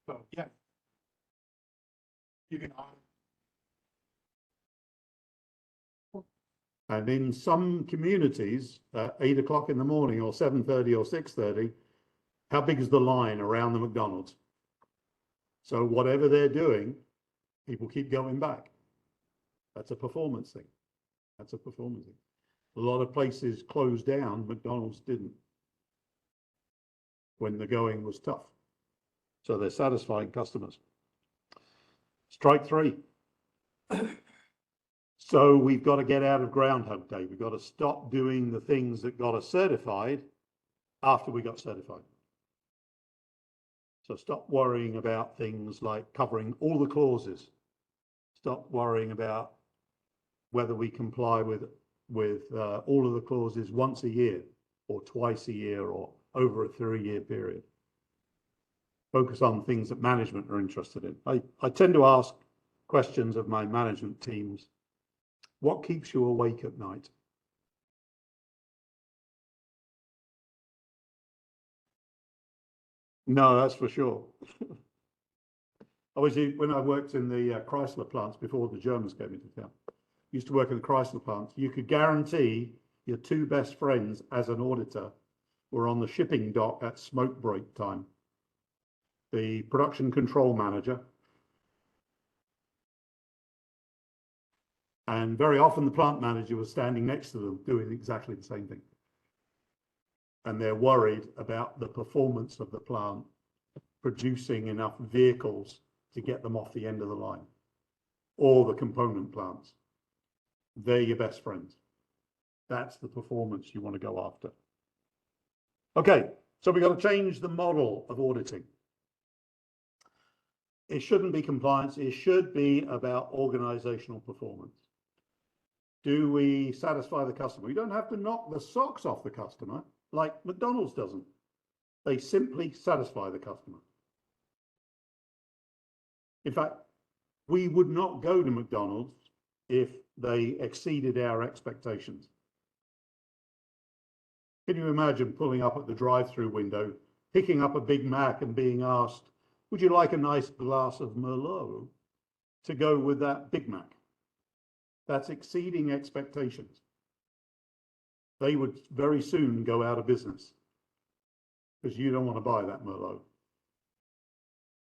So, yeah. You can audit. And in some communities, 8 o'clock in the morning or 7:30 or 6:30, how big is the line around the McDonald's? So whatever they're doing, people keep going back. That's a performance thing. That's a performance thing. A lot of places closed down, McDonald's didn't, when the going was tough. So they're satisfying customers. Strike 3. So we've got to get out of Groundhog Day. We've got to stop doing the things that got us certified after we got certified. So stop worrying about things like covering all the clauses. Stop worrying about whether we comply with all of the clauses once a year or twice a year or over a 3-year period. Focus on things that management are interested in. I tend to ask questions of my management teams. What keeps you awake at night? No, that's for sure. Obviously, when I worked in the Chrysler plants before the Germans came into town, used to work in the Chrysler plants, you could guarantee your 2 best friends as an auditor were on the shipping dock at smoke break time. The production control manager, and very often the plant manager was standing next to them doing exactly the same thing. And they're worried about the performance of the plant producing enough vehicles to get them off the end of the line, or the component plants. They're your best friends. That's the performance you want to go after. Okay, so we've got to change the model of auditing. It shouldn't be compliance. It should be about organizational performance. Do we satisfy the customer? We don't have to knock the socks off the customer like McDonald's doesn't. They simply satisfy the customer. In fact, we would not go to McDonald's if they exceeded our expectations. Can you imagine pulling up at the drive-through window, picking up a Big Mac and being asked, would you like a nice glass of Merlot to go with that Big Mac? That's exceeding expectations. They would very soon go out of business because you don't want to buy that Merlot.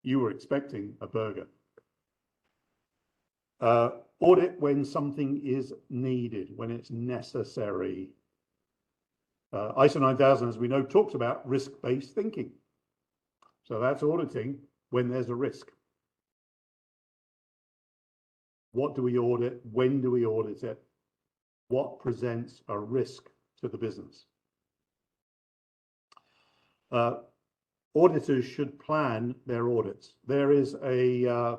You were expecting a burger. Audit when something is needed, when it's necessary. ISO 9000, as we know, talks about risk-based thinking. So that's auditing when there's a risk. What do we audit? When do we audit it? What presents a risk to the business? Auditors should plan their audits. There's a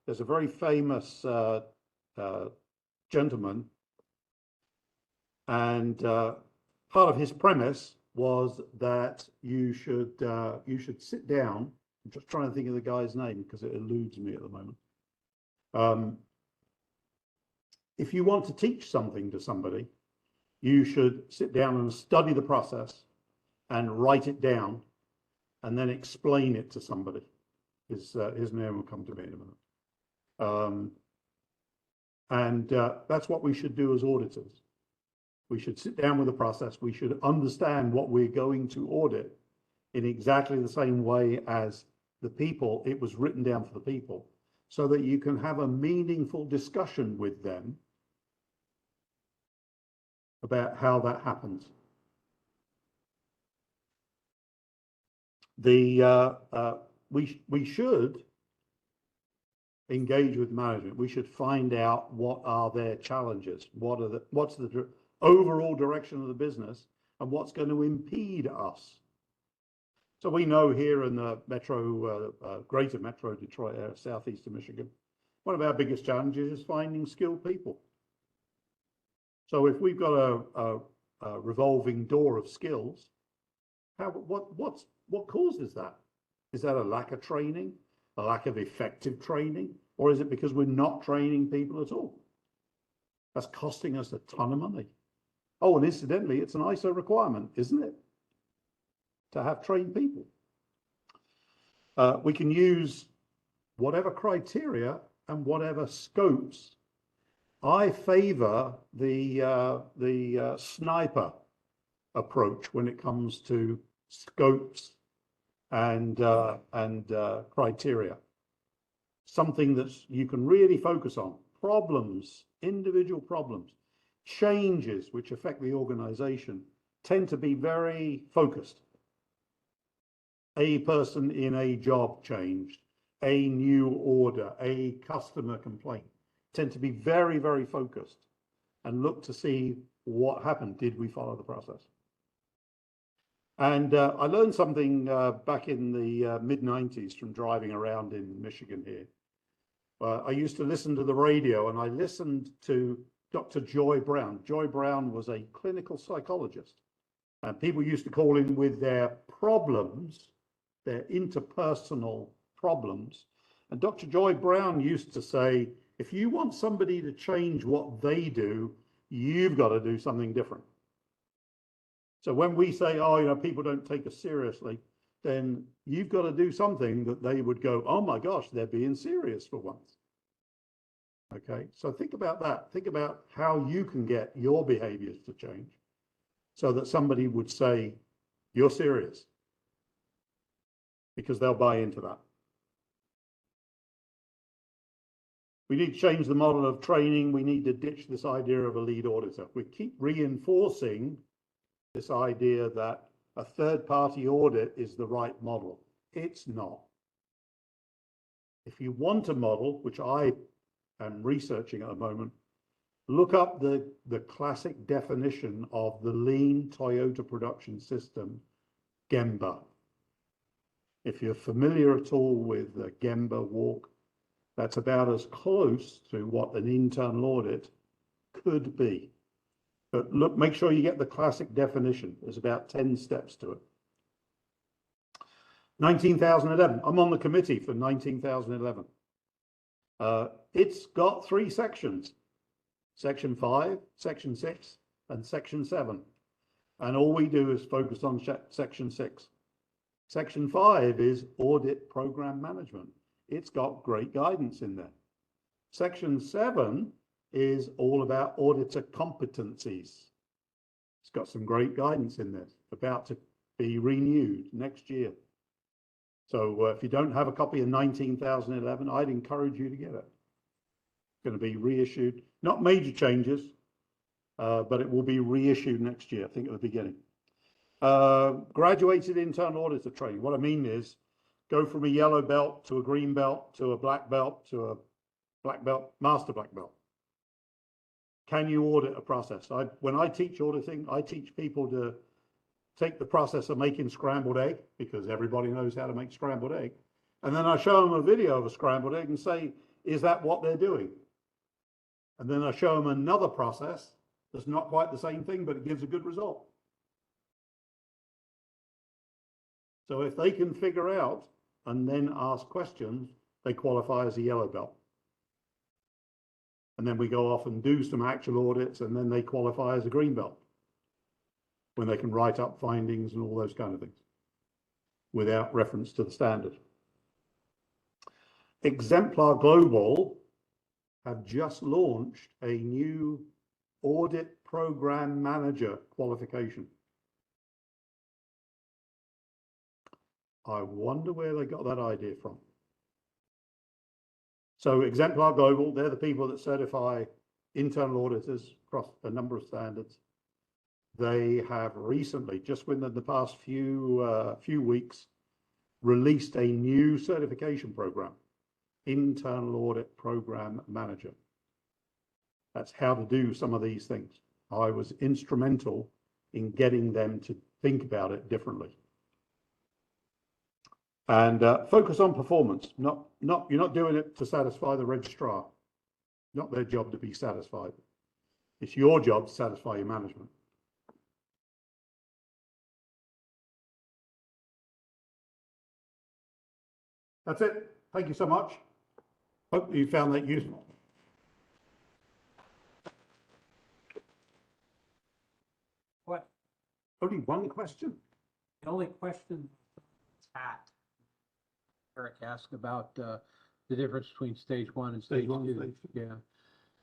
very famous gentleman, and part of his premise was that you should sit down. I'm just trying to think of the guy's name because it eludes me at the moment. If you want to teach something to somebody, you should sit down and study the process and write it down and then explain it to somebody. His name will come to me in a minute. That's what we should do as auditors. We should sit down with the process. We should understand what we're going to audit in exactly the same way as the people. It was written down for the people so that you can have a meaningful discussion with them about how that happens. We should engage with management. We should find out what are their challenges, what's the overall direction of the business, and what's going to impede us. So we know here in the greater metro Detroit area, southeast of Michigan, one of our biggest challenges is finding skilled people. So if we've got a revolving door of skills, what causes that? Is that a lack of training, a lack of effective training, or is it because we're not training people at all? That's costing us a ton of money. Oh, and incidentally, it's an ISO requirement, isn't it? To have trained people. We can use whatever criteria and whatever scopes. I favor the sniper approach when it comes to scopes and criteria. Something that you can really focus on. Problems, individual problems, changes which affect the organization tend to be very focused. A person in a job changed, a new order, a customer complaint, tend to be very, very focused and look to see what happened. Did we follow the process? And I learned something back in the mid-90s from driving around in Michigan here. I used to listen to the radio, and I listened to Dr. Joy Brown. Joy Brown was a clinical psychologist, and people used to call in with their problems, their interpersonal problems. And Dr. Joy Brown used to say, if you want somebody to change what they do, you've got to do something different. So when we say, oh, you know, people don't take us seriously, then you've got to do something that they would go, oh my gosh, they're being serious for once. Okay, so think about that. Think about how you can get your behaviors to change so that somebody would say, you're serious, because they'll buy into that. We need to change the model of training. We need to ditch this idea of a lead auditor. We keep reinforcing this idea that a third-party audit is the right model. It's not. If you want a model, which I am researching at the moment, look up the classic definition of the lean Toyota production system, Gemba. If you're familiar at all with the Gemba walk, that's about as close to what an internal audit could be. But look, make sure you get the classic definition. There's about 10 steps to it. 19,011. I'm on the committee for 19,011. It's got 3 sections. Section 5, Section 6, and Section 7. And all we do is focus on Section 6. Section 5 is audit program management. It's got great guidance in there. Section 7 is all about auditor competencies. It's got some great guidance in there, about to be renewed next year. So if you don't have a copy of 19,011, I'd encourage you to get it. It's going to be reissued, not major changes, but it will be reissued next year, I think at the beginning. Graduated internal auditor training. What I mean is, go from a yellow belt to a green belt to a black belt to a black belt, master black belt. Can you audit a process? When I teach auditing, I teach people to take the process of making scrambled egg, because everybody knows how to make scrambled egg. And then I show them a video of a scrambled egg and say, is that what they're doing? And then I show them another process that's not quite the same thing, but it gives a good result. So if they can figure out and then ask questions, they qualify as a yellow belt. And then we go off and do some actual audits, and then they qualify as a green belt, when they can write up findings and all those kind of things without reference to the standard. Exemplar Global have just launched a new audit program manager qualification. I wonder where they got that idea from. So Exemplar Global, they're the people that certify internal auditors across a number of standards. They have recently, just within the past few weeks, released a new certification program, Internal Audit Program Manager. That's how to do some of these things. I was instrumental in getting them to think about it differently. And focus on performance. You're not doing it to satisfy the registrar. Not their job to be satisfied. It's your job to satisfy your management. That's it. Thank you so much. Hope you found that useful. Only one question? The only question chat Eric asked about the difference between stage one and stage Stage one, two. stage two. Yeah.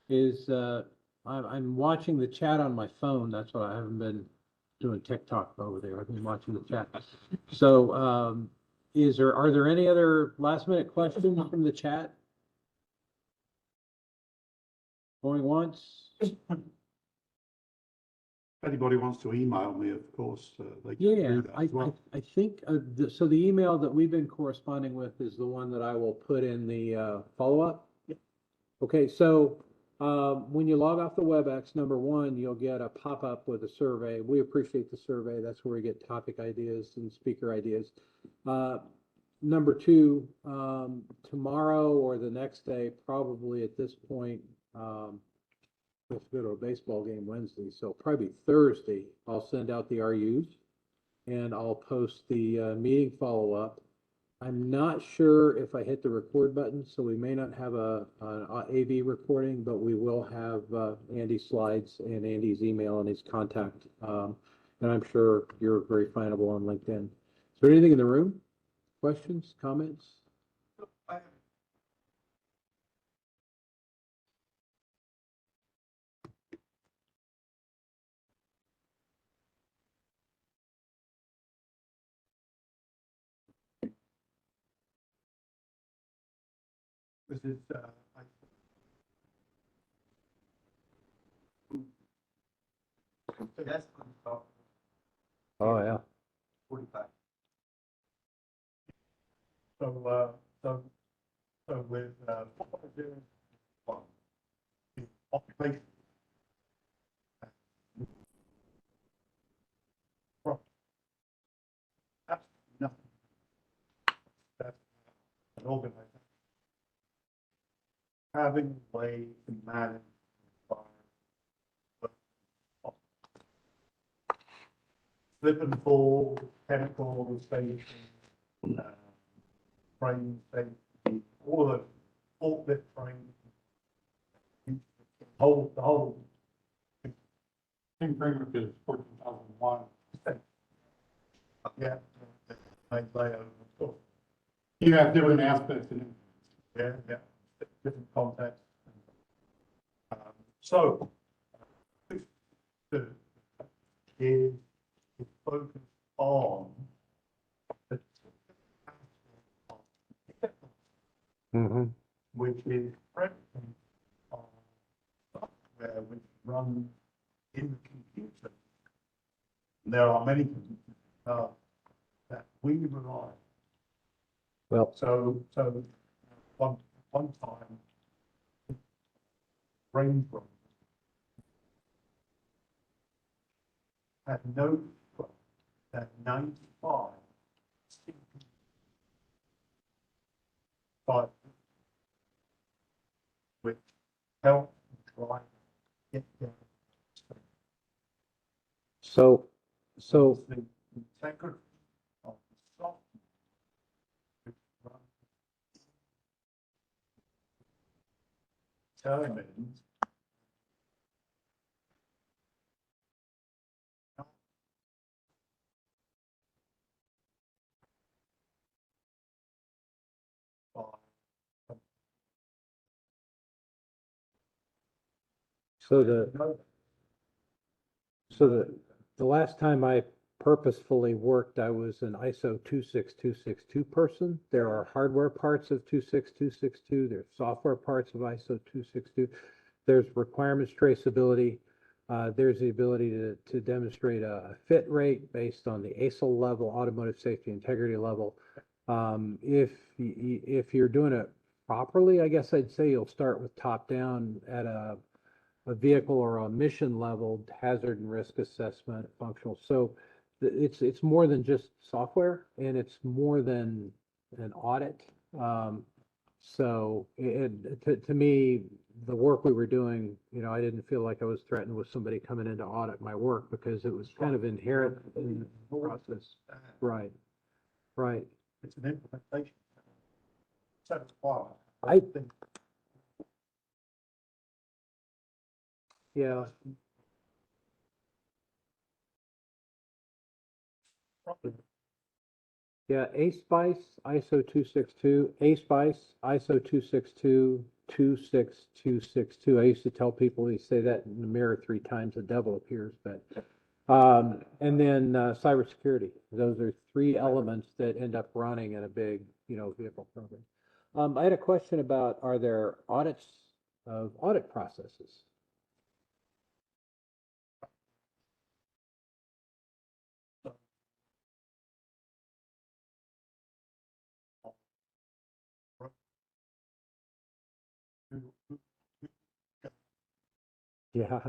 Is I'm watching the chat on my phone. That's what I haven't been doing TikTok over there. I've been watching the chat. So are there any other last minute questions from the chat? Going once? If anybody wants to email me, of course, they can Yeah, do that as well. I think, so the email that we've been corresponding with is the one that I will put in the follow-up? Yep. Okay, so when you log off the WebEx, number one, you'll get a pop-up with a survey. We appreciate the survey. That's where we get topic ideas and speaker ideas. Number two, tomorrow or the next day, probably at this point, let's go to a baseball game Wednesday, so probably Thursday, I'll send out the RUs and I'll post the meeting follow-up. I'm not sure if I hit the record button, so we may not have an AV recording, but we will have Andy's slides and Andy's email and his contact. And I'm sure you're very findable on LinkedIn. Is there anything in the room? Questions, comments? This is, that's Oh, yeah. 45. So with what we're doing, the occupation. That's nothing. That's an organization. Having a way to manage slip and fall, chemical safety, train safety, all of the forklift training, the whole. Same framework as 14,001. Yeah. You have different aspects in it. Yeah, different contexts. So, is focus on the Mm-hmm. which is present on software which runs in the computer. There are many computers that we rely. Well, So one time, range rover had no that 95 but which help drive get down. so The integrity of the software which runs determines by the last time I purposefully worked, I was an ISO 26262 person. There are hardware parts of 26262. There's software parts of ISO 262. There's requirements traceability. There's the ability to demonstrate a fit rate based on the ASIL level, automotive safety integrity level. If you're doing it properly, I guess I'd say you'll start with top down at a vehicle or a mission level hazard and risk assessment functional. So it's more than just software, and it's more than an audit. So to me, the work we were doing, I didn't feel like I was threatened with somebody coming in to audit my work because it was kind of inherent in the process. Right. it's an implementation. Set of requirements. I- Yeah. Yeah, ASPICE, ISO 262, ASPICE, ISO 262, 26262. I used to tell people, you say that in the mirror 3 times, the devil appears, but, and then cybersecurity. Those are 3 elements that end up running in a big, vehicle program. I had a question about, are there audits of audit processes? Yeah.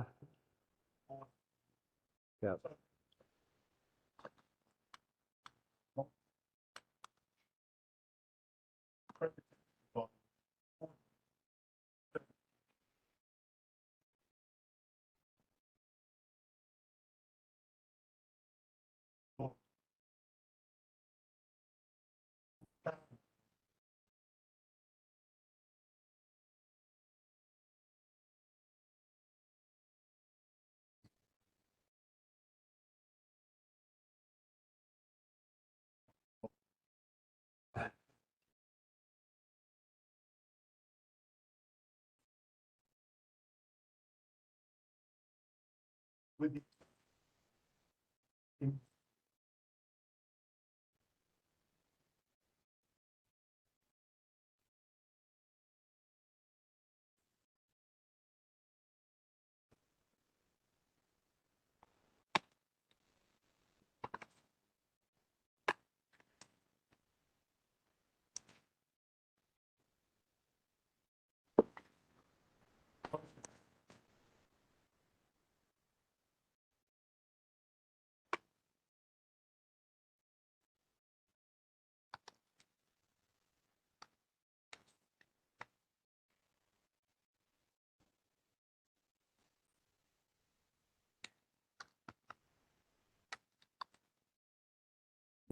Yeah.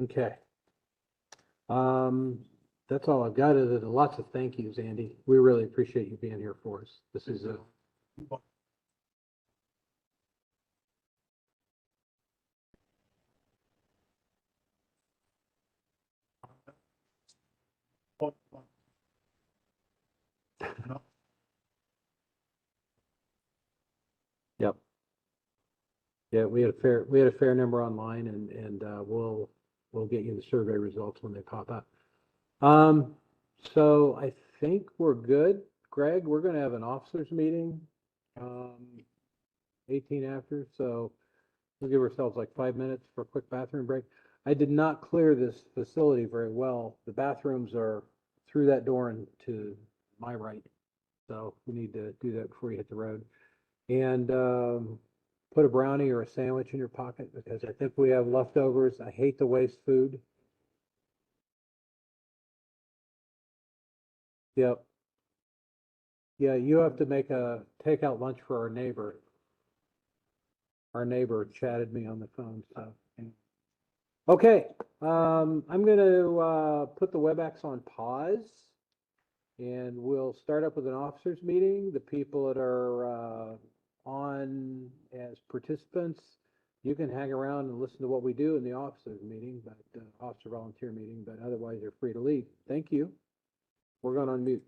Okay. That's all I've got. Other than lots of thank yous, Andy. We really appreciate you being here for us. This is a Yep. Yeah, we had a fair number online, and we'll get you the survey results when they pop up. So I think we're good. Greg, we're going to have an officers meeting, 18 after, so we'll give ourselves like 5 minutes for a quick bathroom break. I did not clear this facility very well. The bathrooms are through that door and to my right, so we need to do that before you hit the road. And put a brownie or a sandwich in your pocket, because I think we have leftovers. I hate to waste food. Yep. Yeah, you have to make a takeout lunch for our neighbor. Our neighbor chatted me on the phone, so. Okay, I'm gonna put the WebEx on pause, and we'll start up with an officers meeting. The people that are on as participants, you can hang around and listen to what we do in the officers meeting, but officer volunteer meeting, but otherwise you're free to leave. Thank you. We're going on mute.